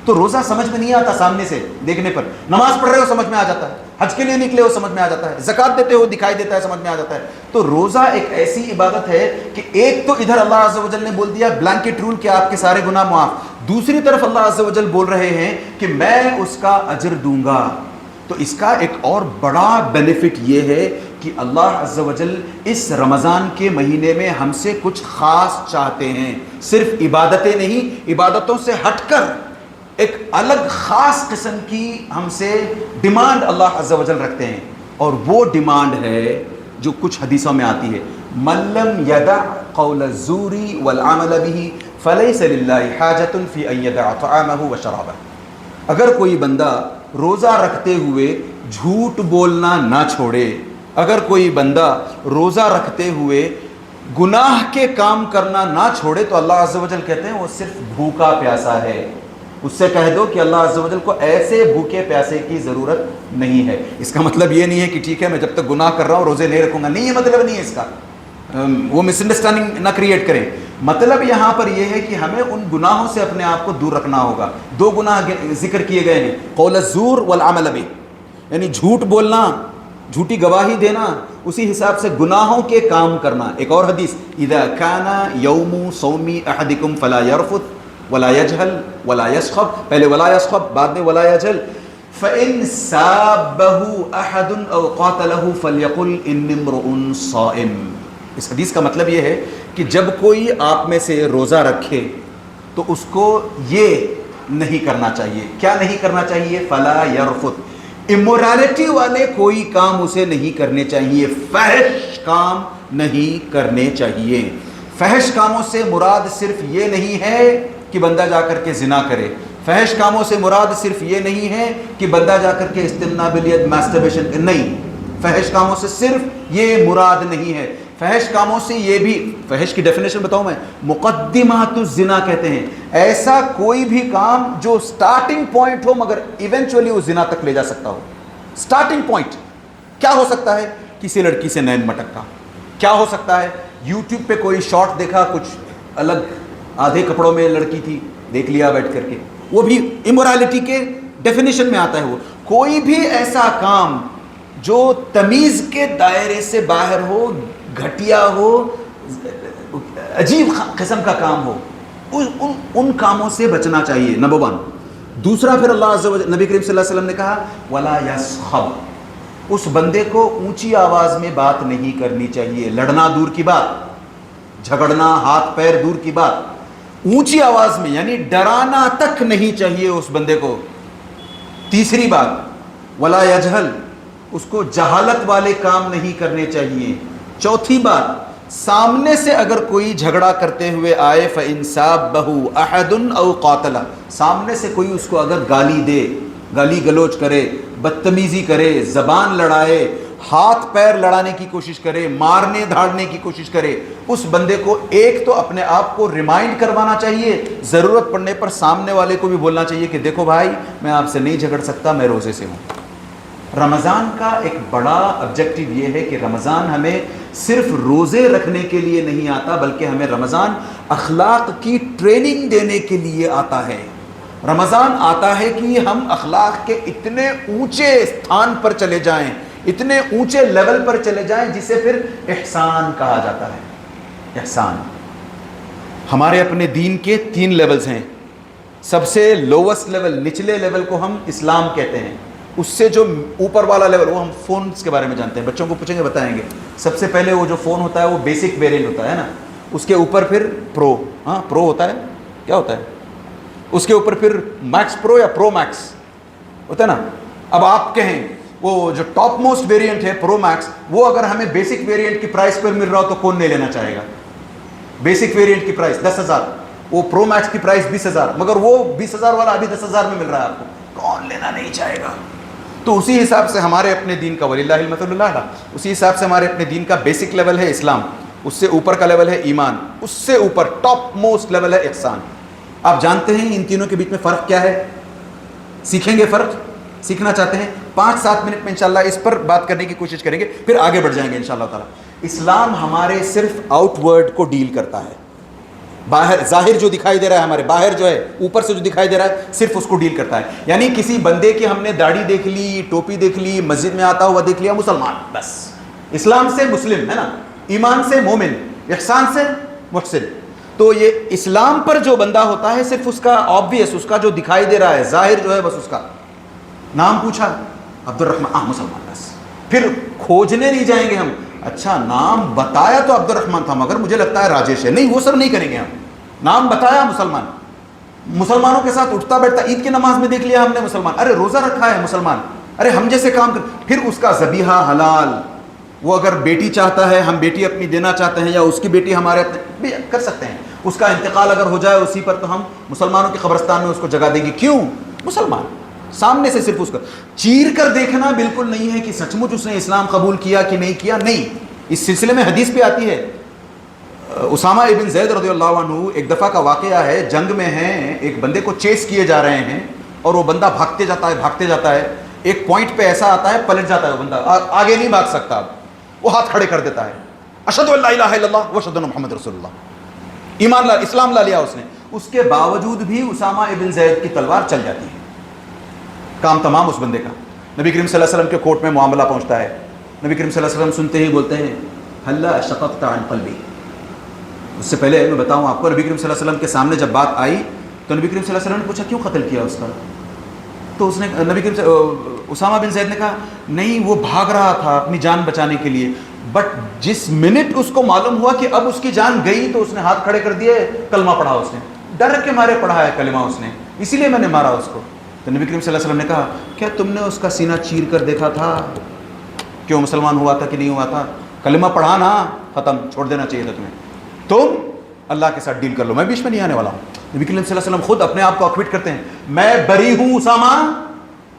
تو روزہ سمجھ میں نہیں آتا سامنے سے دیکھنے پر. نماز پڑھ رہے ہو سمجھ میں آ جاتا ہے, حج کے لیے نکلے ہو سمجھ میں آ جاتا ہے, زکوٰۃ دیتے ہو دکھائی دیتا ہے, سمجھ میں آ جاتا ہے. تو روزہ ایک ایسی عبادت ہے کہ ایک تو ادھر اللہ عز و جل نے بول دیا بلینکٹ رول کہ آپ کے سارے گناہ معاف, دوسری طرف اللہ عز و جل بول رہے ہیں کہ میں اس کا اجر دوں گا. تو اس کا ایک اور بڑا بینیفٹ یہ ہے کہ اللہ عز و جل اس رمضان کے مہینے میں ہم سے کچھ خاص چاہتے ہیں. صرف عبادتیں نہیں, عبادتوں سے ہٹ کر ایک الگ خاص قسم کی ہم سے ڈیمانڈ اللہ عز و جل رکھتے ہیں, اور وہ ڈیمانڈ ہے جو کچھ حدیثوں میں آتی ہے, من لم یدع قول الزور والعمل به فلیس للہ حاجۃ فی ان یدع طعامہ وشرابہ. اگر کوئی بندہ روزہ رکھتے ہوئے جھوٹ بولنا نہ چھوڑے, اگر کوئی بندہ روزہ رکھتے ہوئے گناہ کے کام کرنا نہ چھوڑے, تو اللہ عز و جل کہتے ہیں وہ صرف بھوکا پیاسا ہے. اس سے کہہ دو کہ اللہ عز و جل کو ایسے بھوکے پیاسے کی ضرورت نہیں ہے. اس کا مطلب یہ نہیں ہے کہ ٹھیک ہے میں جب تک گناہ کر رہا ہوں روزے نہیں رکھوں گا, نہیں, یہ مطلب نہیں ہے اس کا, وہ مس انڈرسٹینڈنگ نہ کریٹ کریں. مطلب یہاں پر یہ ہے کہ ہمیں ان گناہوں سے اپنے آپ کو دور رکھنا ہوگا. 2 گناہ ذکر کیے گئے ہیں, قول الزور والعمل به, یعنی جھوٹ بولنا, جھوٹی گواہی دینا, اسی حساب سے گناہوں کے کام کرنا. ایک اور حدیث, اذا كان يوم صوم احدكم فلا يرفث ولا يجهل ولا يسخب, پہلے ولا يسخب بعد میں ولا يجهل, فإن سابه احد او قاتله فليقل اني امرؤ صائم. اس حدیث کا مطلب یہ ہے کہ جب کوئی آپ میں سے روزہ رکھے تو اس کو یہ نہیں کرنا چاہیے. کیا نہیں کرنا چاہیے؟ فلا يرفث, امورالٹی والے کوئی کام اسے نہیں کرنے چاہیے, فحش کام نہیں کرنے چاہیے. فحش کاموں سے مراد صرف یہ نہیں ہے کہ بندہ جا کر کے زنا کرے, فحش کاموں سے مراد صرف یہ نہیں ہے کہ بندہ جا کر کے استمنا بالیت ماسٹربیشن, نہیں, فحش کاموں سے صرف یہ مراد نہیں ہے. فحش کاموں سے یہ بھی, فحش کی ڈیفینیشن بتاؤں میں, مقدمات الزنا کہتے ہیں ایسا کوئی بھی کام جو سٹارٹنگ پوائنٹ ہو مگر ایونچولی وہ زنا تک لے جا سکتا ہو. سٹارٹنگ پوائنٹ کیا ہو سکتا ہے؟ کسی لڑکی سے نین مٹکا. کیا ہو سکتا ہے؟ یوٹیوب پہ کوئی شارٹ دیکھا, کچھ الگ آدھے کپڑوں میں لڑکی تھی, دیکھ لیا بیٹھ کر کے, وہ بھی امورالٹی کے ڈیفینیشن میں آتا ہے. وہ کوئی بھی ایسا کام جو تمیز کے دائرے سے باہر ہو, گھٹیا ہو, عجیب قسم کا کام ہو, ان کاموں سے بچنا چاہیے, نمبر 1. دوسرا پھر اللہ عز و جل, نبی کریم صلی اللہ علیہ وسلم نے کہا ولا یسخب, اس بندے کو اونچی آواز میں بات نہیں کرنی چاہیے. لڑنا دور کی بات, جھگڑنا, ہاتھ پیر دور کی بات, اونچی آواز میں یعنی ڈرانا تک نہیں چاہیے اس بندے کو. تیسری بات ولا یجہل, اس کو جہالت والے کام نہیں کرنے چاہیے. چوتھی بات, سامنے سے اگر کوئی جھگڑا کرتے ہوئے آئے فإن سابه أحد أو قاتل, سامنے سے کوئی اس کو اگر گالی دے, گالی گلوچ کرے, بدتمیزی کرے، زبان لڑائے، ہاتھ پیر لڑانے کی کوشش کرے، مارنے دھاڑنے کی کوشش کرے، اس بندے کو ایک تو اپنے آپ کو ریمائنڈ کروانا چاہیے، ضرورت پڑنے پر سامنے والے کو بھی بولنا چاہیے کہ دیکھو بھائی میں آپ سے نہیں جھگڑ سکتا، میں روزے سے ہوں۔ رمضان کا ایک بڑا آبجیکٹو یہ ہے کہ رمضان ہمیں صرف روزے رکھنے کے لیے نہیں آتا، بلکہ ہمیں رمضان اخلاق کی ٹریننگ دینے کے لیے آتا ہے۔ رمضان آتا ہے کہ ہم اخلاق کے اتنے اونچے استھان پر چلے جائیں، اتنے اونچے لیول پر چلے جائیں جسے پھر احسان کہا جاتا ہے۔ احسان ہمارے اپنے دین کے 3 لیولز ہیں۔ سب سے لووسٹ لیول، نچلے لیول کو ہم اسلام کہتے ہیں۔ اس سے جو اوپر والا لیول وہ ہم فونز کے بارے میں جانتے ہیں، بچوں کو پوچھیں گے بتائیں گے۔ سب سے پہلے وہ جو فون ہوتا ہے وہ بیسک ویریئنٹ ہوتا ہے نا، اس کے اوپر پھر پرو، ہاں پرو ہوتا ہے، کیا ہوتا ہے اس کے اوپر پھر میکس پرو یا پرو میکس ہوتا ہے نا۔ اب آپ کہیں وہ جو ٹاپ موسٹ ویریئنٹ ہے پرو میکس، وہ اگر ہمیں بیسک ویریئنٹ کی پرائس پر مل رہا ہو تو کون نہیں لینا چاہے گا؟ بیسک ویریئنٹ کی پرائس 10,000، وہ پرو میکس کی پرائس 20,000، مگر وہ 20,000 والا ابھی 10,000 میں مل رہا ہے آپ کو، کون لینا نہیں چاہے گا؟ تو اسی حساب سے ہمارے اپنے دین کا وللہ المثل الاعلیٰ، اسی حساب سے ہمارے اپنے دین کا بیسک لیول ہے اسلام، اس سے اوپر کا لیول ہے ایمان، اس سے اوپر ٹاپ موسٹ لیول ہے احسان۔ آپ جانتے ہیں ان تینوں کے بیچ میں فرق کیا ہے؟ سیکھیں گے فرق؟ سیکھنا چاہتے ہیں؟ 5-7 منٹ میں انشاءاللہ اس پر بات کرنے کی کوشش کریں گے، پھر آگے بڑھ جائیں گے انشاءاللہ تعالیٰ۔ اسلام ہمارے صرف آؤٹ ورڈ کو ڈیل کرتا ہے، باہر ظاہر جو دکھائی دے رہا ہے، ہمارے باہر جو ہے اوپر سے جو دکھائی دے رہا ہے صرف اس کو ڈیل کرتا ہے۔ یعنی کسی بندے کی ہم نے داڑھی دیکھ لی، ٹوپی دیکھ لی، مسجد میں آتا ہوا دیکھ لیا، مسلمان، بس اسلام سے مسلم ہے نا، ایمان سے مومن، احسان سے محسن۔ تو یہ اسلام پر جو بندہ ہوتا ہے صرف اس کا آبویس، اس کا جو دکھائی دے رہا ہے ظاہر جو ہے، بس اس کا نام پوچھا عبد الرحمن، مسلمان، بس پھر کھوجنے نہیں جائیں گے ہم، اچھا نام بتایا تو عبد الرحمن تھا مگر مجھے لگتا ہے راجیش ہے، نہیں وہ سب نہیں کریں گے ہم۔ نام بتایا مسلمان، مسلمانوں کے ساتھ اٹھتا بیٹھتا، عید کی نماز میں دیکھ لیا ہم نے مسلمان، ارے روزہ رکھا ہے مسلمان، ارے ہم جیسے کام کر، پھر اس کا ذبیحہ حلال، وہ اگر بیٹی چاہتا ہے، ہم بیٹی اپنی دینا چاہتے ہیں یا اس کی بیٹی ہمارے بھی کر سکتے ہیں، اس کا انتقال اگر ہو جائے اسی پر تو ہم مسلمانوں کے قبرستان میں اس کو جگہ دیں گے، کیوں؟ مسلمان۔ سامنے سے صرف اس کا چیر کر دیکھنا بالکل نہیں ہے کہ سچ مچ اس نے اسلام قبول کیا کہ نہیں کیا، نہیں۔ اس سلسلے میں حدیث بھی آتی ہے، اسامہ ابن زید رضی اللہ عنہ، ایک دفعہ کا واقعہ ہے، جنگ میں ہیں، ایک بندے کو چیس کیے جا رہے ہیں اور وہ بندہ بھاگتے جاتا ہے، ایک پوائنٹ پہ ایسا آتا ہے پلٹ جاتا ہے، وہ بندہ آگے نہیں بھاگ سکتا، اب وہ ہاتھ کھڑے کر دیتا ہے، اشہد ان لا الہ الا اللہ و اشہد ان محمد رسول اللہ، ایمان لا، اسلام لا لیا اس نے، اس کے باوجود بھی اسامہ ابن زید کی تلوار چل جاتی ہے، کام تمام اس بندے کا۔ نبی کریم صلی اللہ علیہ وسلم کے کورٹ میں معاملہ پہنچتا ہے، نبی کریم صلی اللہ علیہ وسلم سنتے ہی بولتے ہیں ہلا شققت عن قلبی۔ اس سے پہلے میں بتاؤں آپ کو، نبی کریم صلی اللہ علیہ وسلم کے سامنے جب بات آئی تو نبی کریم صلی اللہ علیہ وسلم نے پوچھا کیوں قتل کیا اس کا؟ تو اس نے نبی کریم اسامہ بن زید نے کہا نہیں وہ بھاگ رہا تھا اپنی جان بچانے کے لیے، بٹ جس منٹ اس کو معلوم ہوا کہ اب اس کی جان گئی تو اس نے ہاتھ کھڑے کر دیے، کلمہ پڑھا اس نے، ڈر کے مارے پڑھا ہے کلمہ اس نے، اسی لیے میں نے مارا اس کو۔ تو نبی کریم صلی اللہ علیہ وسلم نے کہا کیا تم نے اس کا سینہ چیر کر دیکھا تھا کیوں مسلمان ہوا تھا کہ نہیں ہوا تھا؟ کلمہ پڑھا نا، ختم، چھوڑ دینا چاہیے تھا تمہیں، تم اللہ کے ساتھ ڈیل کر لو، میں بیچ میں نہیں آنے والا ہوں۔ نبی کریم صلی اللہ علیہ وسلم خود اپنے آپ کو اکوٹ کرتے ہیں، میں بری ہوں اسامہ،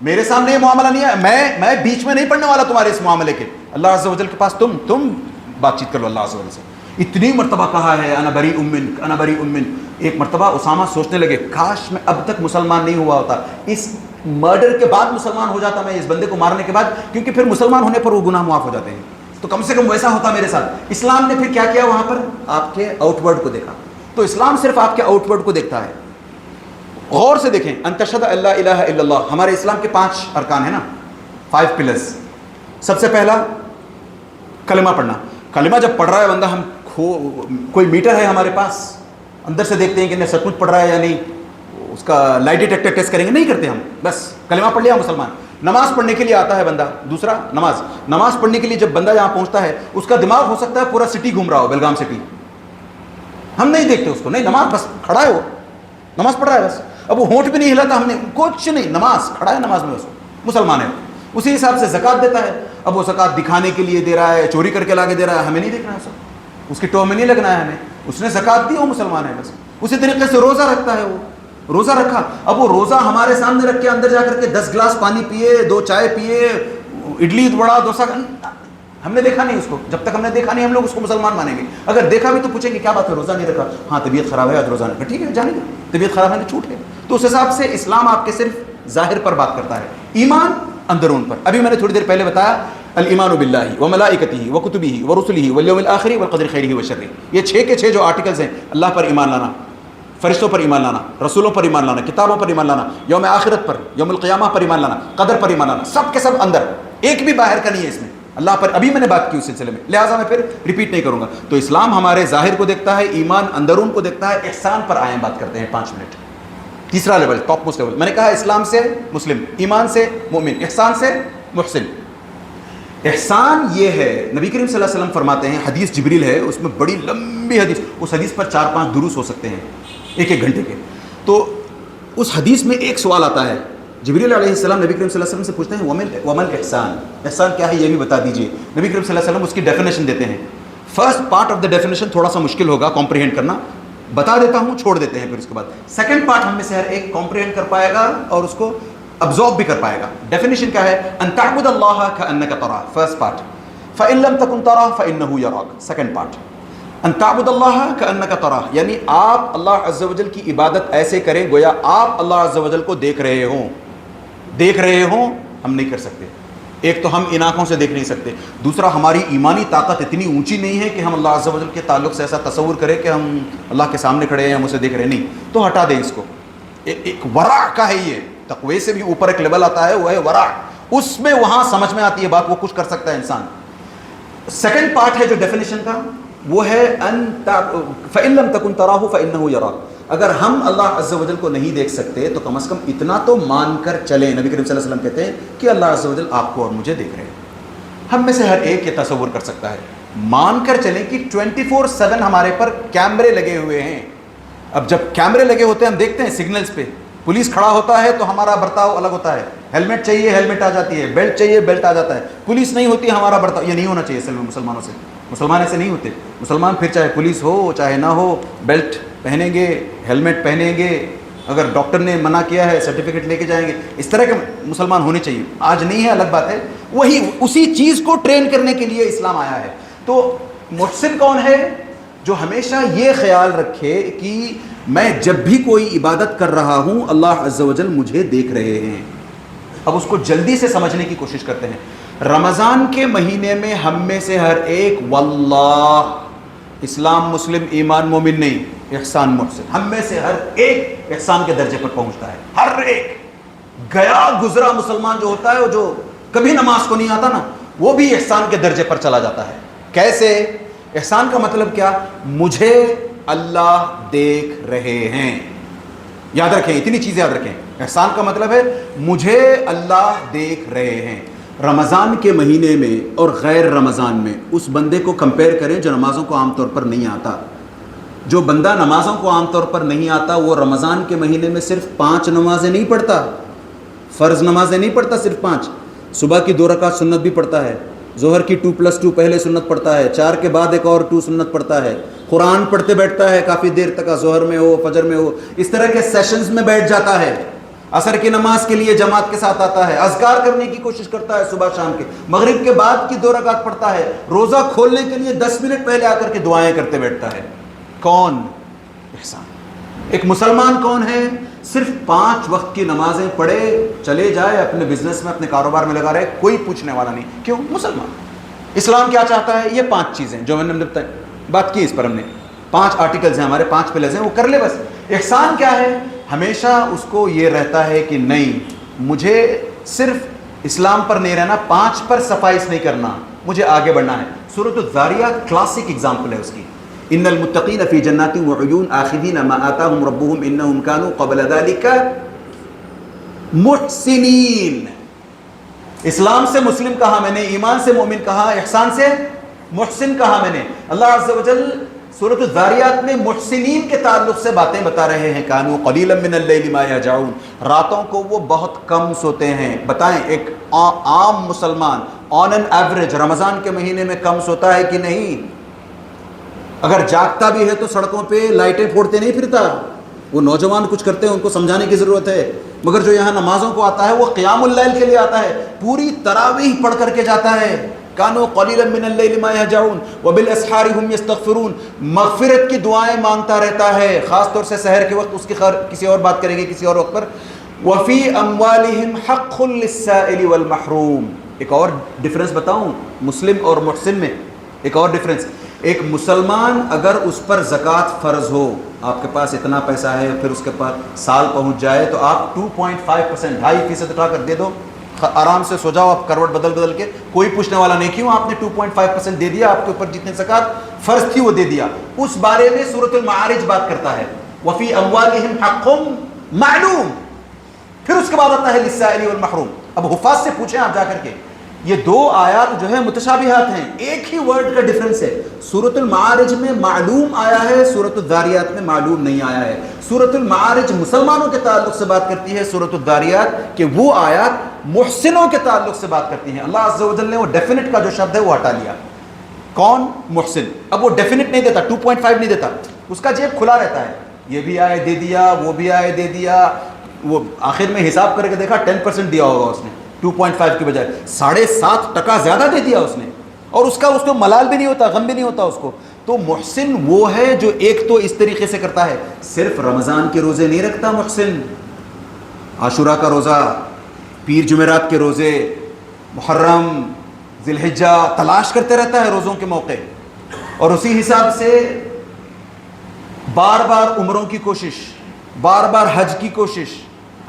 میرے سامنے یہ معاملہ نہیں ہے، میں بیچ میں نہیں پڑنے والا تمہارے اس معاملے کے، اللہ عز و جل کے پاس تم بات چیت کر لو اللہ عز و جل سے۔ اتنی مرتبہ کہا ہے انا بری منک، انا بری منک۔ ایک مرتبہ اسامہ سوچنے لگے کاش میں اب تک مسلمان نہیں ہوا ہوتا، اس مرڈر کے بعد مسلمان ہو جاتا میں، اس بندے کو مارنے کے بعد، کیونکہ پھر مسلمان ہونے پر وہ گناہ معاف ہو جاتے ہیں، تو کم سے کم ویسا ہوتا میرے ساتھ۔ اسلام نے پھر کیا کیا وہاں پر؟ آپ کے آؤٹ ورڈ کو دیکھا، تو اسلام صرف آپ کے آؤٹ ورڈ کو دیکھتا ہے۔ غور سے دیکھیں، ان تشہد ان لا الہ الا اللہ، ہمارے اسلام کے 5 ارکان ہیں نا، 5 پلرز۔ سب سے پہلا کلمہ پڑھنا، کلمہ جب پڑھ رہا ہے بندہ، ہم کوئی میٹر ہے ہمارے پاس، اندر سے دیکھتے ہیں کہ سچ مچ پڑھ رہا ہے یا نہیں، اس کا لائی ڈیٹیکٹر ٹیسٹ کریں گے، نہیں کرتے ہم، بس کلمہ پڑھ لیا مسلمان۔ نماز پڑھنے کے لیے آتا ہے بندہ، دوسرا نماز پڑھنے کے لیے جب بندہ یہاں پہنچتا ہے، اس کا دماغ ہو سکتا ہے پورا سٹی گھوم رہا ہو، بیلگام سٹی، ہم نہیں دیکھتے اس کو، نہیں نماز، بس کھڑا ہے وہ نماز پڑھ رہا ہے بس، اب وہ ہونٹ بھی نہیں ہلاتا، ہم نے کچھ نہیں، نماز کھڑا ہے نماز میں، اس مسلمان ہے۔ اسی حساب سے زکوٰۃ دیتا ہے، اب وہ زکوٰۃ دکھانے کے لیے دے رہا ہے، چوری کر کے لا کے دے رہا ہے، ہمیں نہیں دیکھنا ہے، اس کی ٹو میں نہیں لگنا ہے ہمیں، اس نے زکوٰۃ دی، وہ مسلمان ہے بس۔ اسی طریقے سے روزہ رکھتا ہے وہ، روزہ رکھا. اب وہ روزہ ہمارے سامنے رکھ کے اندر جا کر کے 10 گلاس پانی پیے, 2 چائے پیے, اڈلی بڑا ڈوسا, ہم نے دیکھا نہیں اس کو. جب تک ہم نے دیکھا نہیں ہم لوگ اس کو مسلمان مانیں گے. اگر دیکھا بھی تو پوچھیں گے کیا بات ہے روزہ نہیں رکھا؟ ہاں طبیعت خراب ہے آج روزہ نہیں رکھا. ٹھیک ہے جانے دو, طبیعت خراب ہے نا, چھوٹ ہے. تو اس حساب سے اسلام آپ کے صرف ظاہر پر بات کرتا ہے, ایمان اندرون پر. ابھی میں نے تھوڑی دیر پہلے بتایا الایمان باللہ وملائکتہ وکتبہ ورسلہ والیوم الآخر والقدر خیرہ وشرہ. یہ 6 کے 6 جو آرٹیکلز ہیں, اللہ پر ایمان لانا, فرشتوں پر ایمان لانا, رسولوں پر ایمان لانا, کتابوں پر ایمان لانا, یوم آخرت پر, یوم القیامہ پر ایمان لانا, قدر پر ایمان لانا, سب کے سب اندر, ایک بھی باہر کا نہیں ہے اس میں. اللہ پر ابھی میں نے بات کی اس سلسلے میں, لہٰذا میں پھر ریپیٹ نہیں کروں گا. تو اسلام ہمارے ظاہر کو دیکھتا ہے, ایمان اندرون کو دیکھتا ہے. احسان پر آئیں بات کرتے ہیں 5 منٹ. تیسرا لیول, ٹاپ موسٹ لیول. میں نے کہا اسلام سے مسلم, ایمان سے مومن, احسان سے محسن. احسان یہ ہے, نبی کریم صلی اللہ علیہ وسلم فرماتے ہیں, حدیث جبریل ہے, اس میں بڑی لمبی حدیث, اس حدیث پر 4-5 دروس ہو سکتے ہیں 1-1 گھنٹے کے. تو اس حدیث میں ایک سوال آتا ہے, جبریل علیہ السلام نبی کریم صلی اللہ علیہ وسلم سے پوچھتے ہیں ومن احسان, احسان کیا ہے یہ بھی بتا دیجئے. نبی کریم صلی اللہ علیہ وسلم اس کی ڈیفینیشن دیتے ہیں. First part of the definition تھوڑا سا مشکل ہوگا کمپریہینڈ کرنا, بتا دیتا ہوں, چھوڑ دیتے ہیں پھر اس کے بعد. سیکنڈ پارٹ ہم میں سے ہر ایک کمپریہینڈ کر پائے گا اور اس کو ابزارب بھی کر پائے گا. ڈیفینیشن کیا ہے؟ ان تعبد اللہ کأنک تراہ, فرسٹ پارٹ. فإن لم تکن تراہ فإنہ یراک, سیکنڈ پارٹ. ان تعبد اللہ کأنک تراہ, یعنی آپ اللہ عز و جل کی عبادت ایسے کریں گویا آپ اللہ عز و جل کو دیکھ رہے ہوں. دیکھ رہے ہوں ہم نہیں کر سکتے. ایک تو ہم ان آنکھوں سے دیکھ نہیں سکتے, دوسرا ہماری ایمانی طاقت اتنی اونچی نہیں ہے کہ ہم اللہ عز و جل کے تعلق سے ایسا تصور کریں کہ ہم اللہ کے سامنے کھڑے ہیں, ہم اسے دیکھ رہے ہیں. نہیں, تو ہٹا دیں اس کو. ایک ورع کا ہے, یہ تقوی سے بھی اوپر ایک لیول آتا ہے, وہ ہے ورع. اس میں وہاں سمجھ میں آتی ہے بات, وہ کچھ کر سکتا ہے انسان. سیکنڈ پارٹ ہے جو ڈیفینیشن کا, وہ ہے فإن لم تکن تراہ فإنہ یراک. اگر ہم اللہ عز و جل کو نہیں دیکھ سکتے تو کم از کم اتنا تو مان کر چلیں. نبی کریم صلی اللہ علیہ وسلم کہتے ہیں کہ اللہ عز و جل آپ کو اور مجھے دیکھ رہے ہیں. ہم میں سے ہر ایک یہ تصور کر سکتا ہے, مان کر چلیں کہ 24/7 ہمارے پر کیمرے لگے ہوئے ہیں. اب جب کیمرے لگے ہوتے ہیں ہم دیکھتے ہیں سگنلز پہ, پولیس کھڑا ہوتا ہے تو ہمارا برتاؤ الگ ہوتا ہے. ہیلمٹ چاہیے ہیلمٹ آ جاتی ہے, بیلٹ چاہیے بیلٹ آ جاتا ہے. پولیس نہیں ہوتی ہمارا برتاؤ, یہ نہیں ہونا چاہیے اصل میں مسلمانوں سے. مسلمان ایسے نہیں ہوتے. مسلمان پھر چاہے پولیس ہو چاہے نہ ہو, بیلٹ پہنیں گے, ہیلمٹ پہنیں گے, اگر ڈاکٹر نے منع کیا ہے سرٹیفکیٹ لے کے جائیں گے. اس طرح کے مسلمان ہونے چاہیے. آج نہیں ہے الگ بات ہے, وہی اسی چیز کو ٹرین کرنے کے لیے اسلام آیا ہے. تو محسن کون ہے؟ جو ہمیشہ یہ خیال رکھے کہ میں جب بھی کوئی عبادت کر رہا ہوں اللہ عز و جل مجھے دیکھ رہے ہیں. اب اس کو جلدی سے سمجھنے کی کوشش کرتے ہیں. رمضان کے مہینے میں ہم میں سے ہر ایک واللہ اسلام مسلم ایمان مومن نہیں, احسان محسن, ہم میں سے ہر ایک احسان کے درجے پر پہنچتا ہے. ہر ایک گیا گزرا مسلمان جو ہوتا ہے, وہ جو کبھی نماز کو نہیں آتا نا, وہ بھی احسان کے درجے پر چلا جاتا ہے. کیسے؟ احسان کا مطلب کیا؟ مجھے اللہ دیکھ رہے ہیں. یاد رکھیں, اتنی چیزیں یاد رکھیں. احسان کا مطلب ہے مجھے اللہ دیکھ رہے ہیں. رمضان کے مہینے میں اور غیر رمضان میں اس بندے کو کمپیئر کریں جو نمازوں کو عام طور پر نہیں آتا. جو بندہ نمازوں کو عام طور پر نہیں آتا وہ رمضان کے مہینے میں صرف 5 نمازیں نہیں پڑھتا, فرض نمازیں نہیں پڑھتا, صرف 5. صبح کی 2 رکعت سنت بھی پڑھتا ہے, ظہر کی 2+2 پہلے سنت پڑھتا ہے, 4 کے بعد ایک اور 2 سنت پڑھتا ہے, قرآن پڑھتے بیٹھتا ہے کافی دیر تک, ظہر میں ہو فجر میں ہو, اس طرح کے سیشنز میں بیٹھ جاتا ہے. عصر کی نماز کے لیے جماعت کے ساتھ آتا ہے, اذکار کرنے کی کوشش کرتا ہے صبح شام کے, مغرب کے بعد کی 2 رکعت پڑھتا ہے, روزہ کھولنے کے لیے 10 منٹ پہلے آ کر کے دعائیں کرتے بیٹھتا ہے. کون؟ احسان. ایک مسلمان کون ہے؟ صرف 5 وقت کی نمازیں پڑھے چلے جائے, اپنے بزنس میں اپنے کاروبار میں لگا رہے, کوئی پوچھنے والا نہیں. کیوں؟ مسلمان. اسلام کیا چاہتا ہے؟ یہ 5 چیزیں جو میں نے بات کی, اس پر ہم نے 5 آرٹیکلز ہیں ہمارے, 5 پلرز ہیں, وہ کر لے بس. احسان کیا ہے؟ ہمیشہ اس کو یہ رہتا ہے کہ نہیں, مجھے صرف اسلام پر نہیں رہنا, 5 پر صفائش نہیں کرنا, مجھے آگے بڑھنا ہے. سورۃ الذاریات کلاسک اگزامپل ہے اس کی. ان المتقین فی جنات وعیون آخذین ما آتاہم ربہم انہم کانوا قبل ذلک محسنین. اسلام سے مسلم کہا میں نے, ایمان سے مومن کہا, احسان سے محسن کہا میں نے. اللہ عز و جل سورۃ الذاریات میں محسنین کے تعلق سے باتیں بتا رہے ہیں. کانوا قلیلا من اللیل ما یہجعون, راتوں کو وہ بہت کم سوتے ہیں. بتائیں ایک عام مسلمان آن این ایوریج رمضان کے مہینے میں کم سوتا ہے کہ نہیں؟ اگر جاگتا بھی ہے تو سڑکوں پہ لائٹیں پھوڑتے نہیں پھرتا, وہ نوجوان کچھ کرتے ہیں ان کو سمجھانے کی ضرورت ہے، مگر جو یہاں نمازوں کو آتا ہے وہ قیام اللیل کے لیے آتا ہے، پوری تراویح پڑھ کر کے جاتا ہے. کانوا قلیلا من اللیل ما یہجعون وبالاسحار هم یستغفرون، مغفرت کی دعائیں مانگتا رہتا ہے، خاص طور سے سحر کے وقت. اس کی کسی اور بات کریں گے کسی اور وقت پر. وفی اموالہم حق للسائل والمحروم. ایک اور ڈفرنس بتاؤں مسلم اور محسن میں، ایک اور ڈفرنس. ایک مسلمان اگر اس پر زکوٰۃ فرض ہو، آپ کے پاس اتنا پیسہ ہے، پھر اس کے پاس سال پہنچ جائے تو آپ 2.5% 2.5% اٹھا کر دے دو، آرام سے سو جاؤ آپ کروٹ بدل کے، کوئی پوچھنے والا نہیں کیوں آپ نے 2.5% دے دیا، آپ کے اوپر جتنے زکوٰۃ فرض تھی وہ دے دیا. اس بارے میں سورۃ المعارج بات کرتا ہے وفی اموالہم حق معلوم. پھر اس کے بعد آتا ہے للسائل والمحروم. اب حفاظ سے پوچھیں آپ جا کر کے، یہ دو آیات جو ہے متشابہات ہیں، ایک ہی ورڈ کا ڈفرنس ہے. سورۃ المعارج میں معلوم آیا ہے، سورۃ الذاریات میں معلوم نہیں آیا ہے. سورۃ المعارج مسلمانوں کے تعلق سے بات کرتی ہے، سورۃ الذاریات کہ وہ آیات محسنوں کے تعلق سے بات کرتی ہیں. اللہ عز و جل نے وہ ڈیفینٹ کا جو شبد ہے وہ ہٹا لیا. کون؟ محسن. اب وہ ڈیفینٹ نہیں دیتا، 2.5 نہیں دیتا، اس کا جیب کھلا رہتا ہے، یہ بھی آئے دے دیا، وہ بھی آئے دے دیا. وہ آخر میں حساب کر کے دیکھا 10% دیا ہوگا اس نے 2.5 کی بجائے 7.5% زیادہ دے دیا اس نے، اور اس کو ملال بھی نہیں ہوتا، غم بھی نہیں ہوتا اس کو. تو محسن وہ ہے جو ایک تو اس طریقے سے کرتا ہے، صرف رمضان کے روزے نہیں رکھتا محسن، عاشوراء کا روزہ، پیر جمعرات کے روزے، محرم، ذی الحجہ، تلاش کرتے رہتا ہے روزوں کے موقع، اور اسی حساب سے بار بار عمروں کی کوشش، بار بار حج کی کوشش،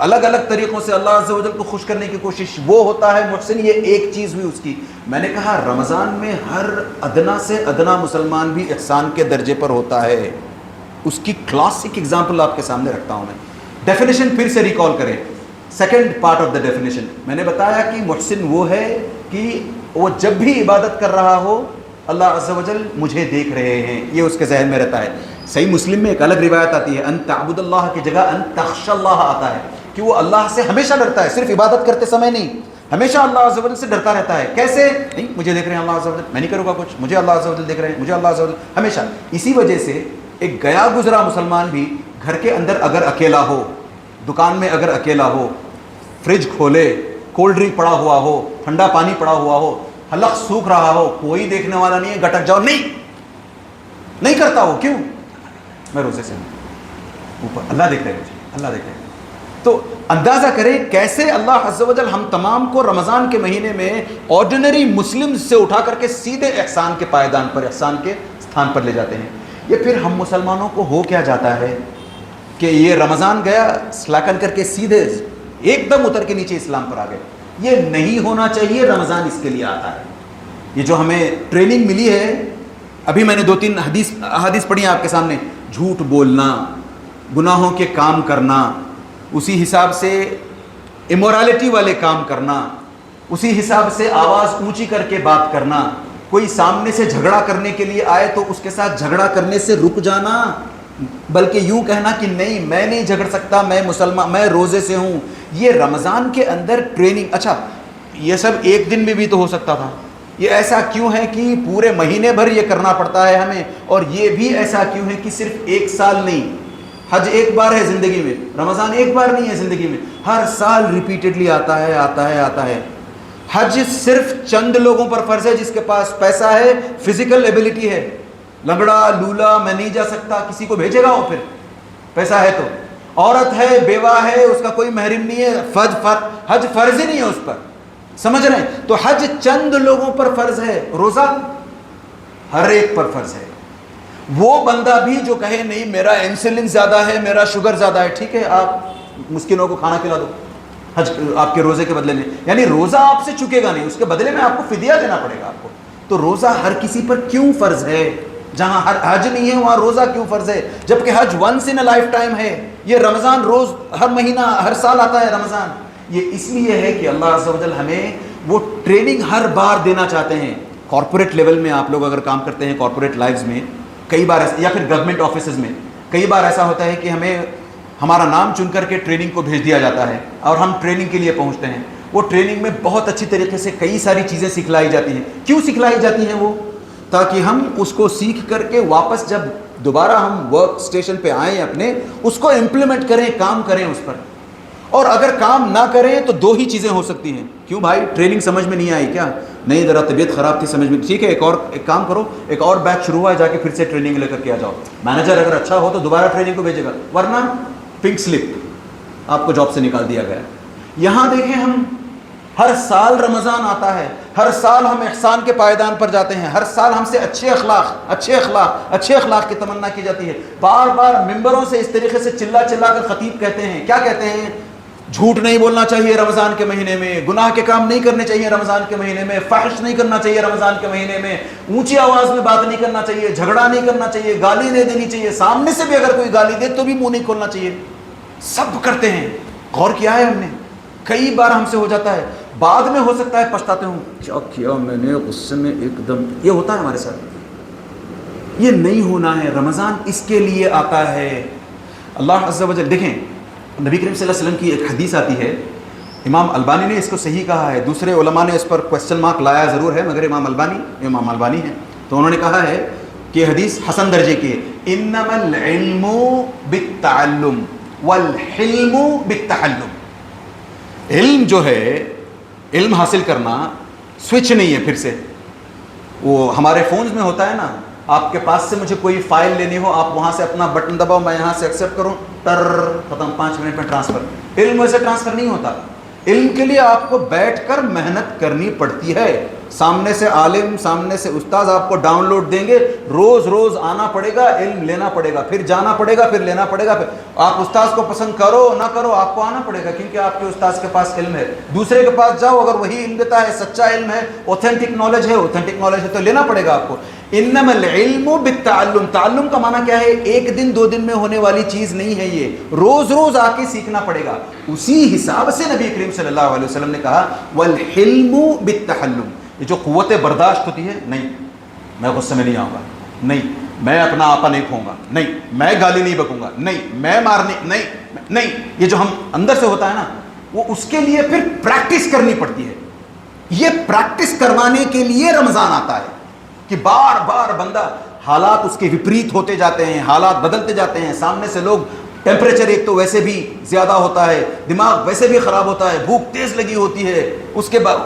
الگ الگ طریقوں سے اللہ عز و جل کو خوش کرنے کی کوشش، وہ ہوتا ہے محسن. یہ ایک چیز ہوئی اس کی. میں نے کہا رمضان میں ہر ادنا سے ادنا مسلمان بھی احسان کے درجے پر ہوتا ہے. اس کی کلاسک اگزامپل آپ کے سامنے رکھتا ہوں میں. ڈیفینیشن پھر سے ریکال کریں، second part of the definition. میں نے بتایا کہ محسن وہ ہے کہ وہ جب بھی عبادت کر رہا ہو اللہ عز و جل مجھے دیکھ رہے ہیں، یہ اس کے ذہن میں رہتا ہے. صحیح مسلم میں ایک الگ روایت آتی ہے، ان تعبد اللہ کی جگہ ان تخش اللہ آتا ہے، کہ وہ اللہ سے ہمیشہ ڈرتا ہے، صرف عبادت کرتے سمے نہیں، ہمیشہ اللہ عز و جل سے ڈرتا رہتا ہے. کیسے؟ نہیں مجھے دیکھ رہے ہیں اللہ عز و جل، میں نہیں کروں گا کچھ، مجھے اللہ عز و جل دیکھ رہے ہیں، مجھے اللہ عز و جل ہمیشہ. اسی وجہ سے ایک گیا گزرا مسلمان بھی گھر کے اندر اگر اکیلا ہو، دکان میں اگر اکیلا ہو، فریج کھولے، کولڈ ڈرنک پڑا ہوا ہو، ٹھنڈا پانی پڑا ہوا ہو، حلق سوکھ رہا ہو، کوئی دیکھنے والا نہیں ہے، گٹک جاؤ، نہیں کرتا ہو. کیوں؟ میں روزے سے ہوں، اوپر اللہ دیکھ رہے ہیں مجھے، اللہ دیکھ رہے ہیں. تو اندازہ کریں کیسے اللہ عز و جل ہم تمام کو رمضان کے مہینے میں آرڈینری مسلم سے اٹھا کر کے سیدھے احسان کے پائیدان پر، احسان کے استھان پر لے جاتے ہیں. یہ پھر ہم مسلمانوں کو ہو کیا جاتا ہے کہ یہ رمضان گیا سلاکن کر کے سیدھے ایک دم اتر کے نیچے اسلام پر آ گئے. یہ نہیں ہونا چاہیے. رمضان اس کے لیے آتا ہے. یہ جو ہمیں ٹریننگ ملی ہے، ابھی میں نے 2-3 حدیث پڑھی ہیں آپ کے سامنے، جھوٹ بولنا، گناہوں کے کام کرنا، اسی حساب سے امورالٹی والے کام کرنا، اسی حساب سے آواز اونچی کر کے بات کرنا، کوئی سامنے سے جھگڑا کرنے کے لیے آئے تو اس کے ساتھ جھگڑا کرنے سے رک جانا، بلکہ یوں کہنا کہ نہیں میں نہیں جھگڑ سکتا، میں مسلمان، میں روزے سے ہوں. یہ رمضان کے اندر ٹریننگ. اچھا یہ سب ایک دن میں بھی تو ہو سکتا تھا، یہ ایسا کیوں ہے کہ پورے مہینے بھر یہ کرنا پڑتا ہے ہمیں؟ اور یہ بھی ایسا کیوں ہے کہ صرف ایک سال نہیں؟ حج ایک بار ہے زندگی میں، رمضان ایک بار نہیں ہے زندگی میں، ہر سال ریپیٹڈلی آتا ہے. حج صرف چند لوگوں پر فرض ہے جس کے پاس پیسہ ہے، فزیکل ایبلٹی ہے. لنگڑا لولا میں نہیں جا سکتا، کسی کو بھیجے گا وہ پھر پیسہ ہے تو. عورت ہے، بیوہ ہے، اس کا کوئی محرم نہیں ہے، حج فرض ہی نہیں ہے اس پر. سمجھ رہے ہیں؟ تو حج چند لوگوں پر فرض ہے، روزہ ہر ایک پر فرض ہے. وہ بندہ بھی جو کہے نہیں میرا انسولین زیادہ ہے، میرا شوگر زیادہ ہے، ٹھیک ہے آپ مسکینوں کو کھانا کھلا دو حج آپ کے روزے کے بدلے میں، یعنی روزہ آپ سے چکے گا نہیں، اس کے بدلے میں آپ کو فدیہ دینا پڑے گا آپ کو. تو روزہ ہر کسی پر کیوں فرض ہے؟ جہاں حج نہیں ہے وہاں روزہ کیوں فرض ہے؟ جبکہ حج once in a lifetime ہے. یہ رمضان روز ہر مہینہ ہر سال آتا ہے رمضان. یہ اس لیے ہے کہ اللہ عز و جل ہمیں وہ ٹریننگ ہر بار دینا چاہتے ہیں. کارپوریٹ لیول میں آپ لوگ اگر کام کرتے ہیں، کارپوریٹ لائفز میں کئی بار یا پھر گورنمنٹ آفیسز میں کئی بار ایسا ہوتا ہے کہ ہمیں ہمارا نام چن کر کے ٹریننگ کو بھیج دیا جاتا ہے اور ہم ٹریننگ کے لیے پہنچتے ہیں. وہ ٹریننگ میں بہت اچھی طریقے سے کئی ساری چیزیں سکھلائی جاتی ہیں. کیوں سکھلائی جاتی ہیں وہ؟ تاکہ ہم اس کو سیکھ کر کے واپس جب دوبارہ ہم ورک سٹیشن پہ آئیں اپنے، اس کو امپلیمنٹ کریں، کام کریں اس پر. اور اگر کام نہ کریں تو دو ہی چیزیں ہو سکتی ہیں. کیوں بھائی ٹریننگ سمجھ میں نہیں آئی کیا؟ نہیں ذرا طبیعت خراب تھی سمجھ میں، ٹھیک ہے ایک کام کرو، ایک اور بیچ شروع ہوا ہے، جا کے پھر سے ٹریننگ لے کر کے آ جاؤ. مینیجر اگر اچھا ہو تو دوبارہ ٹریننگ کو بھیجے گا، ورنہ پنک سلپ، آپ کو جاب سے نکال دیا گیا. یہاں دیکھیں ہم ہر سال رمضان آتا ہے، ہر سال ہم احسان کے پائیدان پر جاتے ہیں، ہر سال ہم سے اچھے اخلاق کی تمنا کی جاتی ہے. بار بار ممبروں سے اس طریقے سے چلا کر خطیب کہتے ہیں، کیا کہتے ہیں؟ جھوٹ نہیں بولنا چاہیے رمضان کے مہینے میں، گناہ کے کام نہیں کرنے چاہیے رمضان کے مہینے میں، فحش نہیں کرنا چاہیے رمضان کے مہینے میں، اونچی آواز میں بات نہیں کرنا چاہیے، جھگڑا نہیں کرنا چاہیے، گالی نہیں دینی چاہیے، سامنے سے بھی اگر کوئی گالی دے تو بھی منہ نہیں کھولنا چاہیے. سب کرتے ہیں. غور کیا ہے ہم نے؟ کئی بار ہم سے ہو جاتا ہے، بعد میں ہو سکتا ہے پچھتاتے ہوں، کیا کیا میں نے غصے میں ایک دم. یہ ہوتا ہے ہمارے ساتھ. یہ نہیں ہونا ہے. رمضان اس کے لیے آتا ہے. اللہ عز و جل دیکھیں، نبی کریم صلی اللہ علیہ وسلم کی ایک حدیث آتی ہے، امام البانی نے اس کو صحیح کہا ہے، دوسرے علماء نے اس پر کویسچن مارک لایا ضرور ہے، مگر امام البانی ہیں تو انہوں نے کہا ہے کہ حدیث حسن درجے کی ہے. انما العلم بالتعلم والحلم بالتحلم. علم جو ہے، علم حاصل کرنا سوئچ نہیں ہے. پھر سے وہ ہمارے فونز میں ہوتا ہے نا، آپ کے پاس سے مجھے کوئی فائل لینی ہو، آپ وہاں سے اپنا بٹن دباؤ، میں یہاں سے ایکسیپٹ کروں، ٹر ختم، 5 منٹ میں ٹرانسفر. علم ویسے ٹرانسفر نہیں ہوتا. علم کے لیے آپ کو بیٹھ کر محنت کرنی پڑتی ہے. سامنے سے عالم، سامنے سے استاذ آپ کو ڈاؤن لوڈ دیں گے، روز آنا پڑے گا، علم لینا پڑے گا، پھر جانا پڑے گا، پھر لینا پڑے گا. پھر آپ استاذ کو پسند کرو نہ کرو آپ کو آنا پڑے گا، کیونکہ آپ کے استاذ کے پاس علم ہے. دوسرے کے پاس جاؤ، اگر وہی علم دیتا ہے، سچا علم ہے، اوتھینٹک نالج ہے تو لینا پڑے گا آپ کو. انما العلم بالتعلم. تعلم کا معنی کیا ہے؟ ایک دن 2 دن میں ہونے والی چیز نہیں ہے، یہ روز آ کے سیکھنا پڑے گا. اسی حساب سے نبی کریم صلی اللہ علیہ وسلم نے کہا والحلم بالتحلم. یہ جو قوت برداشت ہوتی ہے، نہیں میں غصے میں نہیں آؤں گا، نہیں میں اپنا آپا نہیں کھوں گا، نہیں میں گالی نہیں بکوں گا، نہیں میں مارنے نہیں، یہ جو ہم اندر سے ہوتا ہے نا، وہ اس کے لیے پھر پریکٹس کرنی پڑتی ہے. یہ پریکٹس کروانے کے لیے رمضان آتا ہے کہ بار بار بندہ، حالات اس کے وپریت ہوتے جاتے ہیں، حالات بدلتے جاتے ہیں. سامنے سے لوگ، ٹیمپریچر ایک تو ویسے بھی زیادہ ہوتا ہے، دماغ ویسے بھی خراب ہوتا ہے، بھوک تیز لگی ہوتی ہے، اس کے بعد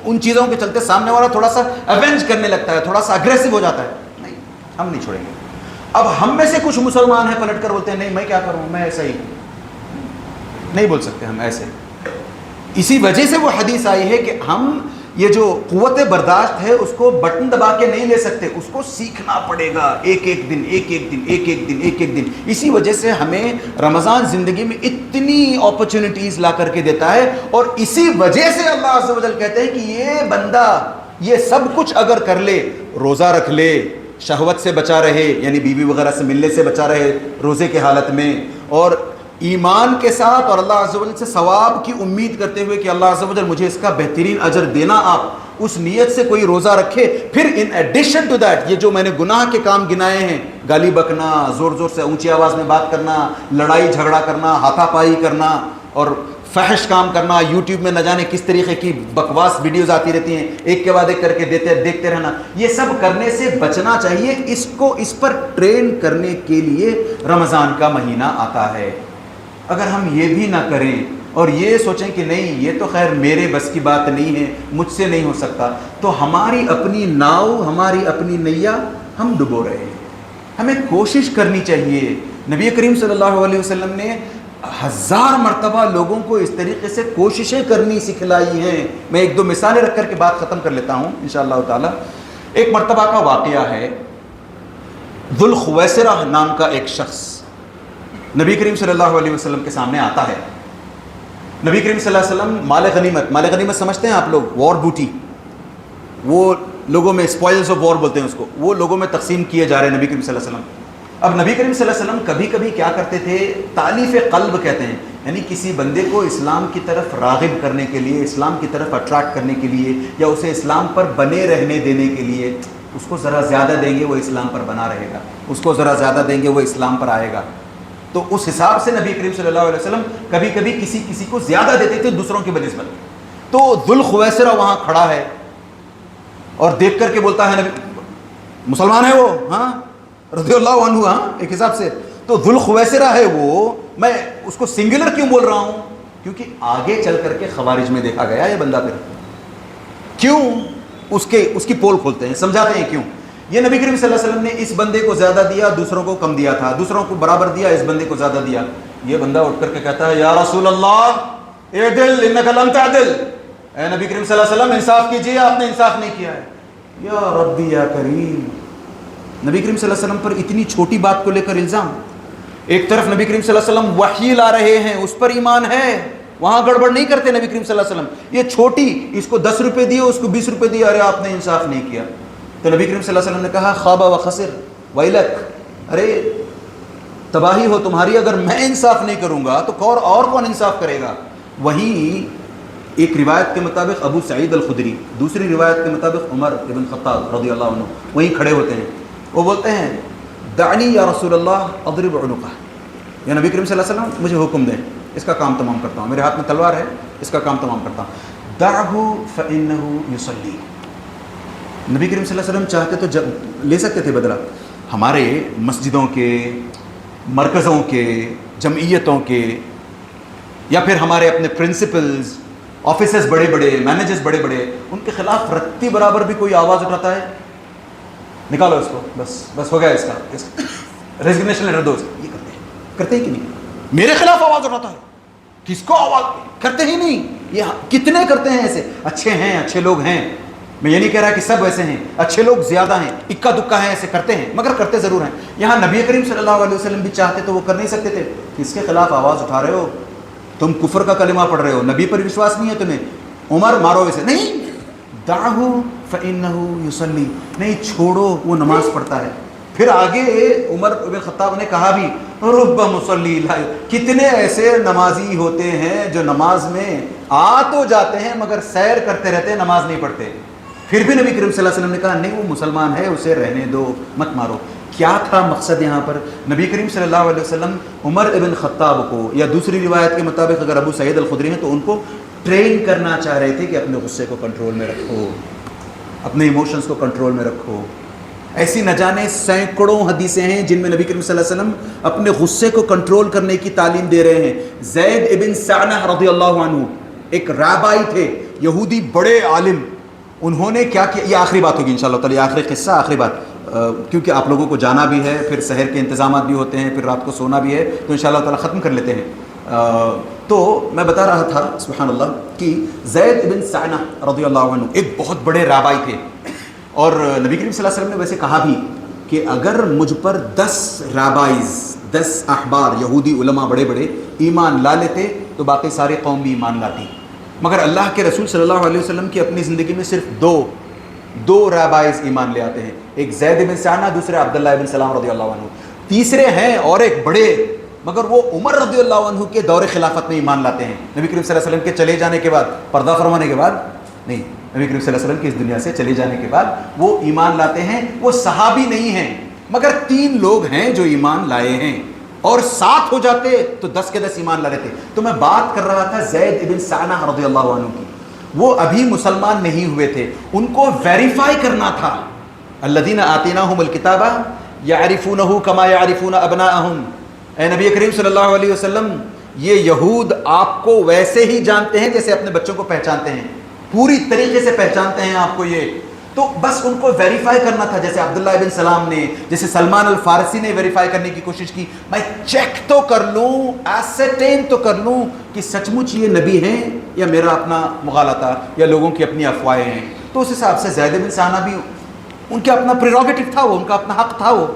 ان چیزوں کے چلتے سامنے والا تھوڑا سا ایونج کرنے لگتا ہے، تھوڑا سا اگریسو ہو جاتا ہے. نہیں، ہم نہیں چھوڑیں گے. اب ہم میں سے کچھ مسلمان ہیں پلٹ کر بولتے ہیں نہیں میں کیا کروں، میں ایسا ہی نہیں بول سکتے ہم ایسے. اسی وجہ سے وہ حدیث آئی ہے کہ ہم یہ جو قوت برداشت ہے اس کو بٹن دبا کے نہیں لے سکتے، اس کو سیکھنا پڑے گا، ایک ایک دن. اسی وجہ سے ہمیں رمضان زندگی میں اتنی اپرچونٹیز لا کر کے دیتا ہے، اور اسی وجہ سے اللہ عز و جل کہتے ہیں کہ یہ بندہ یہ سب کچھ اگر کر لے، روزہ رکھ لے، شہوت سے بچا رہے، یعنی بیوی وغیرہ سے ملنے سے بچا رہے روزے کے حالت میں، اور ایمان کے ساتھ اور اللہ عز و جل سے ثواب کی امید کرتے ہوئے کہ اللہ عز و جل مجھے اس کا بہترین اجر دینا، آپ اس نیت سے کوئی روزہ رکھے. پھر ان ایڈیشن ٹو دیٹ یہ جو میں نے گناہ کے کام گنائے ہیں، گالی بکنا، زور سے اونچی آواز میں بات کرنا، لڑائی جھگڑا کرنا، ہاتھا پائی کرنا، اور فحش کام کرنا، یوٹیوب میں نہ جانے کس طریقے کی بکواس ویڈیوز آتی رہتی ہیں، ایک کے بعد ایک کر کے دیکھتے رہنا، یہ سب کرنے سے بچنا چاہیے. اس پر ٹرین کرنے کے لیے رمضان کا مہینہ آتا ہے. اگر ہم یہ بھی نہ کریں اور یہ سوچیں کہ نہیں یہ تو خیر میرے بس کی بات نہیں ہے، مجھ سے نہیں ہو سکتا، تو ہماری اپنی ناؤ، ہماری اپنی نیا ہم ڈبو رہے ہیں. ہمیں کوشش کرنی چاہیے. نبی کریم صلی اللہ علیہ وسلم نے 1000 مرتبہ لوگوں کو اس طریقے سے کوششیں کرنی سکھلائی ہیں. میں 1-2 مثالیں رکھ کر کے بات ختم کر لیتا ہوں انشاءاللہ تعالی. ایک مرتبہ کا واقعہ ہے، ذوالخویسرہ نام کا ایک شخص نبی کریم صلی اللہ علیہ وسلم کے سامنے آتا ہے. نبی کریم صلی اللہ علیہ وسلم مال غنیمت سمجھتے ہیں آپ لوگ، وار بوٹی، وہ لوگوں میں اسپوائلز آف وار بولتے ہیں اس کو، وہ لوگوں میں تقسیم کیے جا رہے ہیں نبی کریم صلی اللہ علیہ وسلم. اب نبی کریم صلی اللہ علیہ وسلم کبھی کبھی کیا کرتے تھے، تالیف قلب کہتے ہیں، یعنی کسی بندے کو اسلام کی طرف راغب کرنے کے لیے، اسلام کی طرف اٹریکٹ کرنے کے لیے، یا اسے اسلام پر بنے رہنے دینے کے لیے، اس کو ذرا زیادہ دیں گے وہ اسلام پر بنا رہے گا، اس کو ذرا زیادہ دیں گے وہ اسلام پر آئے گا. تو اس حساب سے نبی کریم صلی اللہ علیہ وسلم کبھی کبھی کسی کو زیادہ دیتے تھے دوسروں کی بنسبت. تو ذوالخویسرہ وہاں کھڑا ہے اور دیکھ کر کے بولتا ہے نبی مسلمان ہے وہ، ہاں رضی اللہ عنہ. ہاں ایک حساب سے تو ذوالخویسرہ ہے وہ. میں اس کو سنگولر کیوں بول رہا ہوں؟ کیونکہ آگے چل کر کے خوارج میں دیکھا گیا یہ بندہ. پھر کیوں اس کی پول کھولتے ہیں, سمجھاتے ہیں کیوں. یہ نبی کریم صلی اللہ علیہ وسلم نے اس بندے کو زیادہ دیا, دوسروں کو کم دیا تھا, دوسروں کو برابر دیا, اس بندے کو زیادہ دیا. یہ بندہ اٹھ کر کے کہتا ہے یا رسول اللہ اعدل انک لم تعدل, اے نبی کریم صلی اللہ علیہ وسلم انصاف کیجئے, آپ نے انصاف نہیں کیا ہے. یا ربی یا کریم, نبی کریم صلی اللہ علیہ وسلم پر اتنی چھوٹی بات کو لے کر الزام. ایک طرف نبی کریم صلی اللہ علیہ وسلم وحی لا رہے ہیں, اس پر ایمان ہے, وہاں گڑبڑ نہیں کرتے نبی کریم صلی اللہ علیہ وسلم. یہ چھوٹی, اس کو 10 روپے دیے, اس کو 20 روپے دیے, ارے آپ نے انصاف نہیں کیا. تو نبی کریم صلی اللہ علیہ وسلم نے کہا خاب و خسر ویلک, ارے تباہی ہو تمہاری, اگر میں انصاف نہیں کروں گا تو اور کون انصاف کرے گا. وہیں ایک روایت کے مطابق ابو سعید الخدری, دوسری روایت کے مطابق عمر ابن خطاب رضی اللہ عنہ وہیں کھڑے ہوتے ہیں. وہ بولتے ہیں دعنی یا رسول اللہ اضرب عنقہ, یا نبی کریم صلی اللہ علیہ وسلم مجھے حکم دیں, اس کا کام تمام کرتا ہوں, میرے ہاتھ میں تلوار ہے, اس کا کام تمام کرتا ہوں. دعہ فإنہ یصلی. نبی کریم صلی اللہ علیہ وسلم چاہتے تو جب لے سکتے تھے بدلہ. ہمارے مسجدوں کے, مرکزوں کے, جمعیتوں کے, یا پھر ہمارے اپنے پرنسپلز, آفیسز بڑے بڑے, مینیجرز بڑے بڑے, ان کے خلاف رتی برابر بھی کوئی آواز اٹھاتا ہے, نکالو اس کو, بس ہو گیا اس کا ریزگنیشن لیٹر دو. یہ کرتے ہیں کہ نہیں؟ میرے خلاف آواز اٹھاتا ہے, کس کو آواز کرتے ہی نہیں. یہ کتنے کرتے ہیں ایسے. اچھے ہیں, اچھے لوگ ہیں, میں یہ نہیں کہہ رہا کہ سب ایسے ہیں, اچھے لوگ زیادہ ہیں, اکا دکا ہیں, ایسے کرتے ہیں, مگر کرتے ضرور ہیں. یہاں نبی کریم صلی اللہ علیہ وسلم بھی چاہتے تو وہ کر نہیں سکتے تھے. کس کے خلاف آواز اٹھا رہے ہو؟ تم کفر کا کلمہ پڑھ رہے ہو, نبی پر وشواس نہیں ہے تمہیں, عمر مارو اسے. نہیں, دعہ فإنہ یصلی, نہیں چھوڑو, وہ نماز پڑھتا ہے. پھر آگے عمر بن خطاب نے کہا بھی رب مصلی, کتنے ایسے نمازی ہوتے ہیں جو نماز میں آ تو جاتے ہیں مگر سیر کرتے رہتے ہیں, نماز نہیں پڑھتے. پھر بھی نبی کریم صلی اللہ علیہ وسلم نے کہا نہیں, وہ مسلمان ہے, اسے رہنے دو, مت مارو. کیا تھا مقصد یہاں پر؟ نبی کریم صلی اللہ علیہ وسلم عمر ابن خطاب کو, یا دوسری روایت کے مطابق اگر ابو سعید الخدری ہیں تو ان کو ٹرین کرنا چاہ رہے تھے کہ اپنے غصے کو کنٹرول میں رکھو, اپنے ایموشنز کو کنٹرول میں رکھو. ایسی نہ جانے سینکڑوں حدیثیں ہیں جن میں نبی کریم صلی اللہ علیہ وسلم اپنے غصے کو کنٹرول کرنے کی تعلیم دے رہے ہیں. زید ابن سعنہ رضی اللہ عنہ ایک رابائی تھے, یہودی بڑے عالم. انہوں نے کیا کیا, یہ آخری بات ہوگی انشاءاللہ تعالی, آخری قصہ, آخری بات, کیونکہ آپ لوگوں کو جانا بھی ہے, پھر سحر کے انتظامات بھی ہوتے ہیں, پھر رات کو سونا بھی ہے, تو انشاءاللہ تعالی ختم کر لیتے ہیں. تو میں بتا رہا تھا سبحان اللہ کہ زید ابن سعنہ رضی اللہ عنہ ایک بہت بڑے رابائی تھے, اور نبی کریم صلی اللہ علیہ وسلم نے ویسے کہا بھی کہ اگر مجھ پر 10 رابائز, 10 احبار, یہودی علماء بڑے بڑے ایمان لا لیتے تو باقی ساری قوم بھی ایمان لاتی. مگر اللہ کے رسول صلی اللہ علیہ وسلم کی اپنی زندگی میں صرف دو رابائز ایمان لے آتے ہیں, ایک زید بن سعنہ, دوسرے عبداللہ بن سلام رضی اللہ عنہ. تیسرے ہیں اور ایک بڑے, مگر وہ عمر رضی اللہ عنہ کے دور خلافت میں ایمان لاتے ہیں. نبی کریم صلی اللہ علیہ وسلم کے چلے جانے کے بعد, پردہ فرمانے کے بعد نہیں, نبی کریم صلی اللہ علیہ وسلم کی اس دنیا سے چلے جانے کے بعد وہ ایمان لاتے ہیں. وہ صحابی نہیں ہیں, مگر 3 لوگ ہیں جو ایمان لائے ہیں, اور 7 ہو جاتے تو 10 کے 10 ایمان لا لیتے. تو میں بات کر رہا تھا زید ابن سعنہ رضی اللہ عنہ کی. وہ ابھی مسلمان نہیں ہوئے تھے, ان کو ویریفائی کرنا تھا. الذین آتیناہم الکتاب یعرفونہ کما یعرفون ابناءہم. اے نبی کریم صلی اللہ علیہ وسلم, یہ یہود آپ کو ویسے ہی جانتے ہیں جیسے اپنے بچوں کو پہچانتے ہیں, پوری طریقے سے پہچانتے ہیں آپ کو. یہ تو بس ان کو ویریفائی کرنا تھا, جیسے عبداللہ ابن سلام نے, جیسے سلمان الفارسی نے ویریفائی کرنے کی کوشش کی. میں چیک تو کر لوں, ایسرٹین تو کر لوں کہ سچ مچ یہ نبی ہیں یا میرا اپنا مغالطہ یا لوگوں کی اپنی افواہیں ہیں. تو اس حساب سے زید بن سعنہ بھی, ان کا اپنا پریروگیٹو تھا, وہ ان کا اپنا حق تھا وہ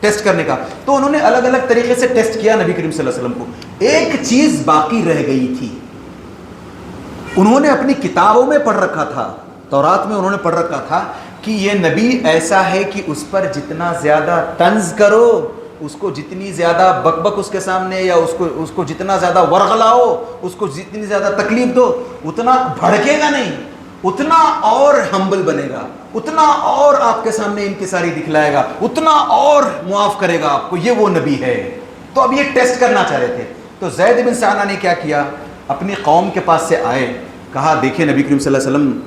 ٹیسٹ کرنے کا. تو انہوں نے الگ الگ طریقے سے ٹیسٹ کیا نبی کریم صلی اللہ علیہ وسلم کو. ایک چیز باقی رہ گئی تھی, انہوں نے اپنی کتابوں میں پڑھ رکھا تھا, تورات میں انہوں نے پڑھ رکھا تھا کہ یہ نبی ایسا ہے کہ اس پر جتنا زیادہ طنز کرو, اس کو جتنی زیادہ بک اس کے سامنے, یا اس کو جتنا زیادہ ورغلاؤ, اس کو جتنی زیادہ تکلیف دو, اتنا بھڑکے گا نہیں, اتنا اور ہمبل بنے گا, اتنا اور آپ کے سامنے انکساری دکھلائے گا, اتنا اور معاف کرے گا آپ کو. یہ وہ نبی ہے. تو اب یہ ٹیسٹ کرنا چاہ رہے تھے. تو زید بن سعنہ نے کیا کیا, اپنی قوم کے پاس سے آئے, کہا دیکھیں نبی کریم صلی اللہ علیہ وسلم,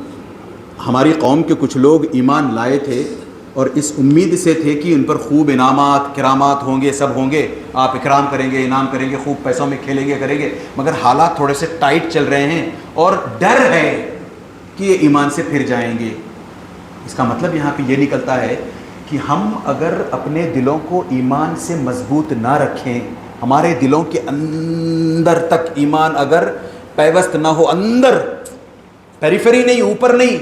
ہماری قوم کے کچھ لوگ ایمان لائے تھے اور اس امید سے تھے کہ ان پر خوب انعامات کرامات ہوں گے، سب ہوں گے، آپ اکرام کریں گے، انعام کریں گے، خوب پیسوں میں کھیلیں گے کریں گے، مگر حالات تھوڑے سے ٹائٹ چل رہے ہیں اور ڈر ہے کہ یہ ایمان سے پھر جائیں گے۔ اس کا مطلب یہاں پہ یہ نکلتا ہے کہ ہم اگر اپنے دلوں کو ایمان سے مضبوط نہ رکھیں، ہمارے دلوں کے اندر تک ایمان اگر پیوست نہ ہو، اندر، پیریفری نہیں، اوپر نہیں،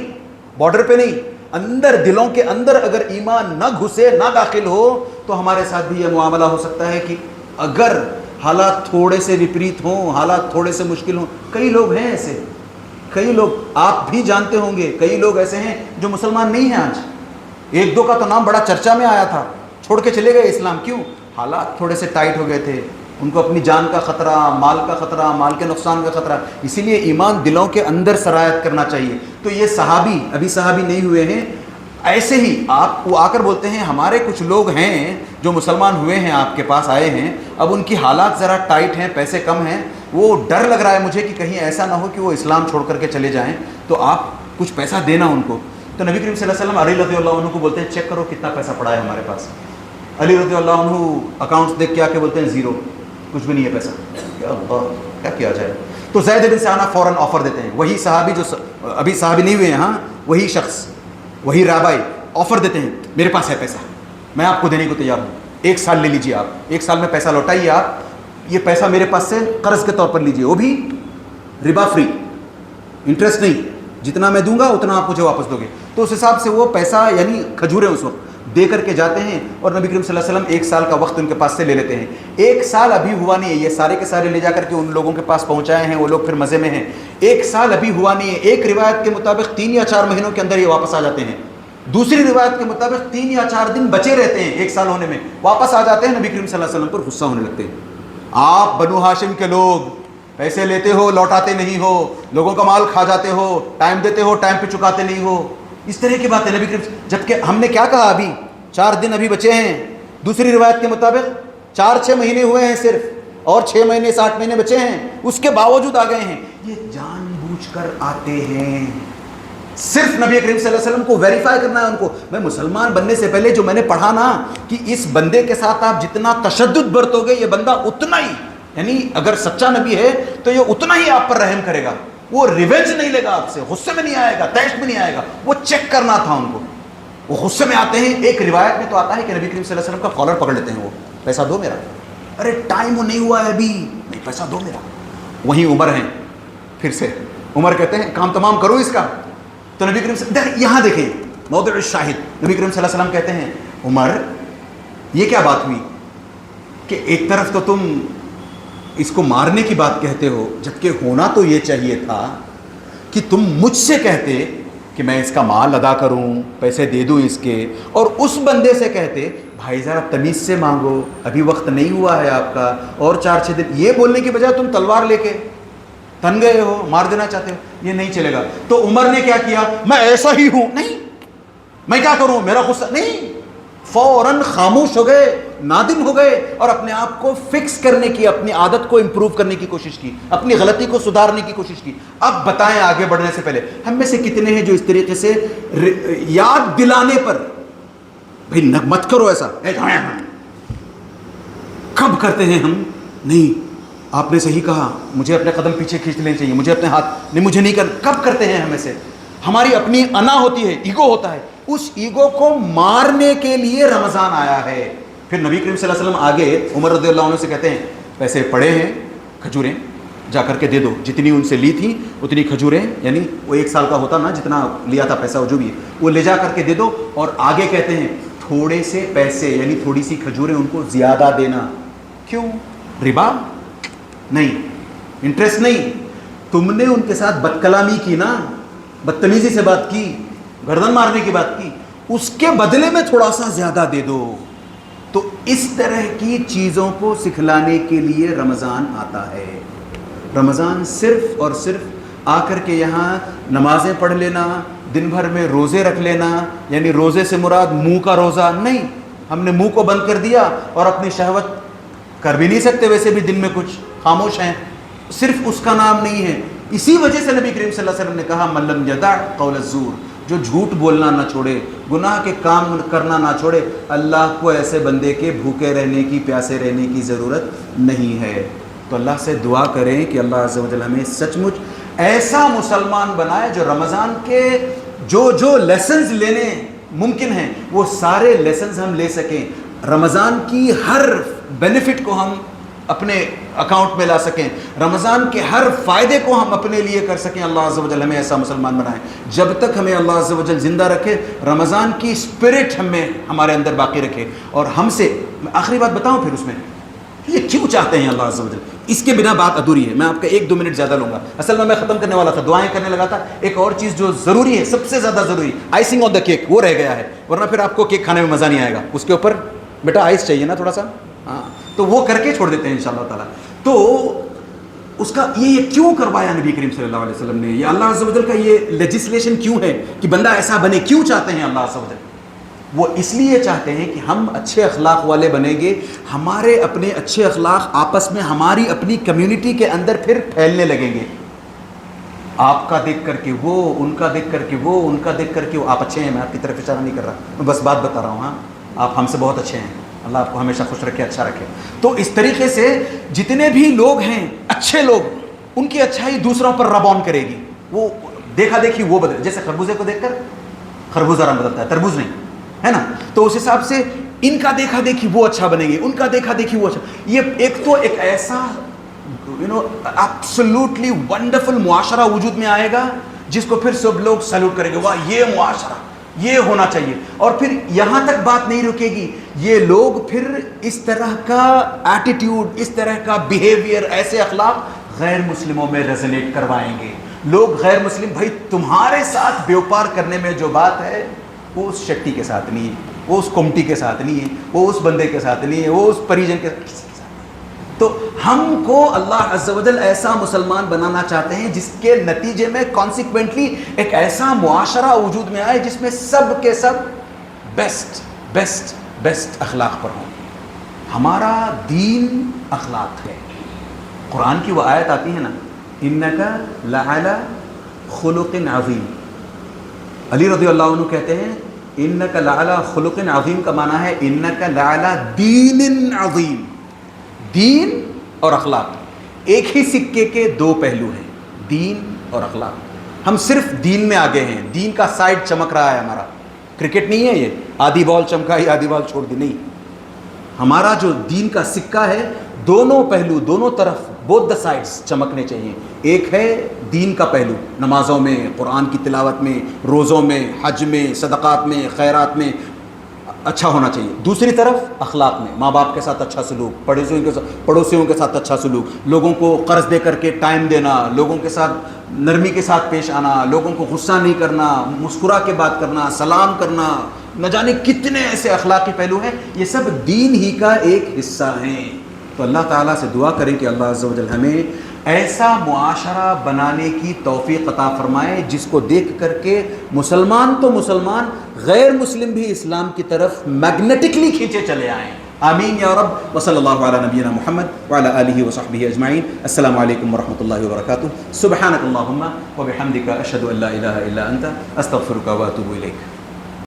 بارڈر پہ نہیں، اندر دلوں کے اندر اگر ایمان نہ گھسے، نہ داخل ہو، تو ہمارے ساتھ بھی یہ معاملہ ہو سکتا ہے کہ اگر حالات تھوڑے سے وپریت ہوں، حالات تھوڑے سے مشکل ہوں، کئی لوگ ہیں ایسے، کئی لوگ آپ بھی جانتے ہوں گے، کئی لوگ ایسے ہیں جو مسلمان نہیں ہیں آج، ایک دو کا تو نام بڑا چرچا میں آیا تھا، چھوڑ کے چلے گئے اسلام، کیوں؟ حالات تھوڑے سے ٹائٹ ہو گئے تھے، ان کو اپنی جان کا خطرہ، مال کا خطرہ، مال کے نقصان کا خطرہ، اسی لیے ایمان دلوں کے اندر سرایت کرنا چاہیے۔ تو یہ صحابی ابھی صحابی نہیں ہوئے ہیں، ایسے ہی آپ وہ آ کر بولتے ہیں ہمارے کچھ لوگ ہیں جو مسلمان ہوئے ہیں، آپ کے پاس آئے ہیں، اب ان کی حالات ذرا ٹائٹ ہیں، پیسے کم ہیں، وہ ڈر لگ رہا ہے مجھے کہ کہیں ایسا نہ ہو کہ وہ اسلام چھوڑ کر کے چلے جائیں، تو آپ کچھ پیسہ دینا ان کو۔ تو نبی کریم صلی اللہ علیہ وسلم علی رضی اللہ عنہ کو بولتے ہیں چیک کرو کتنا پیسہ پڑا ہے ہمارے پاس۔ علی رضی اللہ عنہ اکاؤنٹس دیکھ کے آ کے بولتے ہیں زیرو، کچھ بھی نہیں ہے پیسہ۔ یا اللہ، کیا کیا جائے؟ تو زید بن ثانہ فوراً آفر دیتے ہیں، وہی صحابی جو ابھی صحابی نہیں ہوئے ہیں، ہاں وہی شخص، وہی رابعی آفر دیتے ہیں میرے پاس ہے پیسہ، میں آپ کو دینے کو تیار ہوں، 1 سال لے لیجیے، آپ 1 سال میں پیسہ لوٹائیے، آپ یہ پیسہ میرے پاس سے قرض کے طور پر لیجیے، وہ بھی ربا فری، انٹرسٹ نہیں، جتنا میں دوں گا اتنا آپ مجھے واپس دو گے۔ تو اس حساب سے وہ پیسہ یعنی کھجوریں اس وقت دے کر کے جاتے ہیں، اور نبی کریم صلی اللہ علیہ وسلم 1 سال کا وقت ان کے پاس سے لے لیتے ہیں۔ 1 سال ابھی ہوا نہیں ہے، یہ سارے کے سارے لے جا کر کے ان لوگوں کے پاس پہنچائے ہیں، وہ لوگ پھر مزے میں ہیں۔ 1 سال ابھی ہوا نہیں ہے، ایک روایت کے مطابق 3 یا 4 مہینوں کے اندر یہ واپس آ جاتے ہیں، دوسری روایت کے مطابق 3 یا 4 دن بچے رہتے ہیں 1 سال ہونے میں، واپس آ جاتے ہیں، نبی کریم صلی اللہ علیہ وسلم پر غصہ ہونے لگتے ہیں، آپ بنو ہاشم کے لوگ پیسے لیتے ہو لوٹاتے نہیں ہو، لوگوں کا مال کھا جاتے ہو، ٹائم دیتے ہو ٹائم پہ چکاتے نہیں ہو، اس طرح کی بات ہے نبی کریم، جبکہ ہم نے کیا کہا ابھی 4 دن ابھی بچے ہیں، دوسری روایت کے مطابق 4-6 مہینے ہوئے ہیں صرف، اور 6 مہینے 7 مہینے بچے ہیں، اس کے باوجود آ گئے ہیں۔ یہ جان بوجھ کر آتے ہیں، صرف نبی کریم صلی اللہ علیہ وسلم کو ویریفائی کرنا ہے ان کو۔ میں مسلمان بننے سے پہلے جو میں نے پڑھا نا کہ اس بندے کے ساتھ آپ جتنا تشدد برتو گے یہ بندہ اتنا ہی، یعنی اگر سچا نبی ہے تو یہ اتنا ہی آپ پر رحم کرے گا، وہ ریونج نہیں لے گا آپ سے، غصے میں نہیں آئے گا، تیش میں نہیں آئے گا، وہ چیک کرنا تھا ان کو۔ وہ غصے میں آتے ہیں، ایک روایت میں تو آتا ہے کہ نبی کریم صلی اللہ علیہ وسلم کا کالر پکڑ لیتے ہیں، وہ پیسہ دو میرا، ارے ٹائم وہ نہیں ہوا ہے ابھی، نہیں پیسہ دو میرا۔ وہیں عمر ہیں، پھر سے عمر کہتے ہیں کام تمام کرو اس کا، تو نبی کریم یہاں دیکھیں موضوع الشاہد، نبی کریم صلی اللہ علیہ وسلم کہتے ہیں عمر یہ کیا بات ہوئی کہ ایک طرف تو تم اس کو مارنے کی بات کہتے ہو، جبکہ ہونا تو یہ چاہیے تھا کہ تم مجھ سے کہتے کہ میں اس کا مال ادا کروں، پیسے دے دوں اس کے، اور اس بندے سے کہتے بھائی ذرا تمیز سے مانگو، ابھی وقت نہیں ہوا ہے آپ کا، اور 4-6 دن، یہ بولنے کی بجائے تم تلوار لے کے تن گئے ہو، مار دینا چاہتے ہو، یہ نہیں چلے گا۔ تو عمر نے کیا کیا، میں ایسا ہی ہوں، نہیں میں کیا کروں، میرا غصہ نہیں، فوراً خاموش ہو گئے، نادم ہو گئے، اور اپنے آپ کو فکس کرنے کی، اپنی عادت کو امپروو کرنے کی کوشش کی، اپنی غلطی کو سدھارنے کی کوشش کی۔ اب بتائیں آگے بڑھنے سے پہلے ہم میں سے کتنے ہیں جو اس طریقے سے یاد دلانے پر بھائی مت کرو ایسا، کب کرتے ہیں ہم؟ نہیں، آپ نے صحیح کہا، مجھے اپنے قدم پیچھے کھینچ لینے چاہیے، مجھے اپنے ہاتھ نہیں، مجھے نہیں کرنا، کب کرتے ہیں ہمیں سے؟ ہماری اپنی انا ہوتی ہے، ایگو ہوتا ہے، اس ایگو کو مارنے کے لیے رمضان آیا ہے۔ پھر نبی کریم صلی اللہ علیہ وسلم آگے عمر رضی اللہ عنہ سے کہتے ہیں پیسے پڑے ہیں، کھجوریں جا کر کے دے دو، جتنی ان سے لی تھی اتنی کھجوریں، یعنی وہ 1 سال کا ہوتا نا جتنا لیا تھا پیسہ، وہ جو بھی ہے وہ لے جا کر کے دے دو، اور آگے کہتے ہیں تھوڑے سے پیسے یعنی تھوڑی سی کھجوریں ان کو زیادہ دینا۔ کیوں؟ ربا نہیں، انٹرسٹ نہیں، تم نے ان کے ساتھ بد کلامی کی نا، بدتمیزی سے بات کی، گردن مارنے کی بات کی، اس کے بدلے میں تھوڑا سا زیادہ دے دو۔ تو اس طرح کی چیزوں کو سکھلانے کے لیے رمضان آتا ہے۔ رمضان صرف اور صرف آ کر کے یہاں نمازیں پڑھ لینا، دن بھر میں روزے رکھ لینا، یعنی روزے سے مراد منہ کا روزہ نہیں، ہم نے منہ کو بند کر دیا اور اپنی شہوت کر بھی نہیں سکتے، ویسے بھی دن میں کچھ خاموش ہیں، صرف اس کا نام نہیں ہے۔ اسی وجہ سے نبی کریم صلی اللہ علیہ وسلم نے کہا من لم یدع قول الزور، جو جھوٹ بولنا نہ چھوڑے, گناہ کے کام کرنا نہ چھوڑے, اللہ کو ایسے بندے کے بھوکے رہنے کی, پیاسے رہنے کی ضرورت نہیں ہے. تو اللہ سے دعا کریں کہ اللہ عز و جل ہمیں سچ مچ ایسا مسلمان بنائے جو رمضان کے جو لیسنز لینے ممکن ہیں وہ سارے لیسنز ہم لے سکیں, رمضان کی ہر بینیفٹ کو ہم اپنے اکاؤنٹ میں لا سکیں, رمضان کے ہر فائدے کو ہم اپنے لیے کر سکیں. اللہ عز و جل ہمیں ایسا مسلمان بنائے. جب تک ہمیں اللہ عز و جل زندہ رکھے, رمضان کی اسپرٹ ہمارے اندر باقی رکھے. اور ہم سے میں آخری بات بتاؤں پھر اس میں, یہ کیوں چاہتے ہیں اللہ عز و جل, اس کے بنا بات ادھوری ہے. میں آپ کا 1-2 منٹ زیادہ لوں گا. اصل میں ختم کرنے والا تھا, دعائیں کرنے لگا تھا. ایک اور چیز جو ضروری ہے, سب سے زیادہ ضروری, آئسنگ آن دا کیک, وہ رہ گیا ہے, ورنہ پھر آپ کو کیک کھانے میں مزہ نہیں آئے گا. اس کے اوپر بیٹا آئس چاہیے نا تھوڑا سا, ہاں تو وہ کر کے چھوڑ دیتے ہیں انشاءاللہ تعالیٰ. تو اس کا یہ کیوں کروایا نبی کریم صلی اللہ علیہ وسلم نے, یہ اللہ عز و جل کا یہ لیجسلیشن کیوں ہے کہ بندہ ایسا بنے, کیوں چاہتے ہیں اللہ عز و جل؟ وہ اس لیے چاہتے ہیں کہ ہم اچھے اخلاق والے بنیں گے, ہمارے اپنے اچھے اخلاق آپس میں ہماری اپنی کمیونٹی کے اندر پھر پھیلنے لگیں گے. آپ کا دیکھ کر کے وہ, ان کا دیکھ کر کے وہ, ان کا دیکھ کر کے وہ. آپ اچھے ہیں, میں آپ کی طرف اشارہ نہیں کر رہا, میں بس بات بتا رہا ہوں. ہاں آپ ہم سے بہت اچھے ہیں, اللہ آپ کو ہمیشہ خوش رکھے, اچھا رکھے. تو اس طریقے سے جتنے بھی لوگ ہیں اچھے لوگ, ان کی اچھائی دوسروں پر رب آن کرے گی. وہ دیکھا دیکھی وہ بدلے, جیسے خربوزے کو دیکھ کر خربوزہ رنگ بدلتا ہے, تربوز نہیں ہے نا. تو اس حساب سے ان کا دیکھا دیکھی وہ اچھا بنیں گے, ان کا دیکھا دیکھی وہ اچھا. یہ ایک ایسا ایبسولوٹلی ونڈرفل معاشرہ وجود میں آئے گا جس کو پھر سب لوگ سیلوٹ کریں گے, واہ یہ معاشرہ, یہ ہونا چاہیے. اور پھر یہاں تک بات نہیں رکے گی, یہ لوگ پھر اس طرح کا ایٹیٹیوڈ, اس طرح کا بیہیویئر, ایسے اخلاق غیر مسلموں میں ریزونیٹ کروائیں گے. لوگ غیر مسلم, بھائی تمہارے ساتھ بیوپار کرنے میں جو بات ہے وہ اس شٹی کے ساتھ نہیں ہے, وہ اس کومٹی کے ساتھ نہیں ہے, وہ اس بندے کے ساتھ نہیں ہے, وہ اس پریجن کے ساتھ. تو ہم کو اللہ عز و جل ایسا مسلمان بنانا چاہتے ہیں جس کے نتیجے میں کانسیکوینٹلی ایک ایسا معاشرہ وجود میں آئے جس میں سب کے سب بیسٹ بیسٹ بیسٹ اخلاق پر ہوں. ہمارا دین اخلاق ہے. قرآن کی وہ آیت آتی ہے نا, انک لعلی خلق عظیم. علی رضی اللہ عنہ کہتے ہیں انک لعلی خلق عظیم کا معنی ہے انک لعلی دین عظیم. دین اور اخلاق ایک ہی سکے کے دو پہلو ہیں, دین اور اخلاق. ہم صرف دین میں آگے ہیں, دین کا سائڈ چمک رہا ہے ہمارا. کرکٹ نہیں ہے یہ, آدھی بال چمکائی آدھی بال چھوڑ دی, نہیں. ہمارا جو دین کا سکہ ہے, دونوں پہلو, دونوں طرف, بوتھ دا سائڈس چمکنے چاہیے. ایک ہے دین کا پہلو, نمازوں میں, قرآن کی تلاوت میں, روزوں میں, حج میں, صدقات میں, خیرات میں اچھا ہونا چاہیے. دوسری طرف اخلاق میں, ماں باپ کے ساتھ اچھا سلوک, پڑوسیوں کے ساتھ اچھا سلوک, لوگوں کو قرض دے کر کے ٹائم دینا, لوگوں کے ساتھ نرمی کے ساتھ پیش آنا, لوگوں کو غصہ نہیں کرنا, مسکرا کے بات کرنا, سلام کرنا, نہ جانے کتنے ایسے اخلاقی پہلو ہیں. یہ سب دین ہی کا ایک حصہ ہیں. تو اللہ تعالیٰ سے دعا کریں کہ اللہ عز و جل ہمیں ایسا معاشرہ بنانے کی توفیق عطا فرمائے جس کو دیکھ کر کے مسلمان تو مسلمان, غیر مسلم بھی اسلام کی طرف میگنیٹکلی کھینچے چلے آئیں. آمین یا رب. وصلی اللہ علی نبینا محمد وعلی آلہ وصحبہ اجمعین. السلام علیکم ورحمۃ اللہ وبرکاتہ. سبحانک اللہم وبحمدک اشہد ان لا الہ الا انت استغفرک واتوب الیک.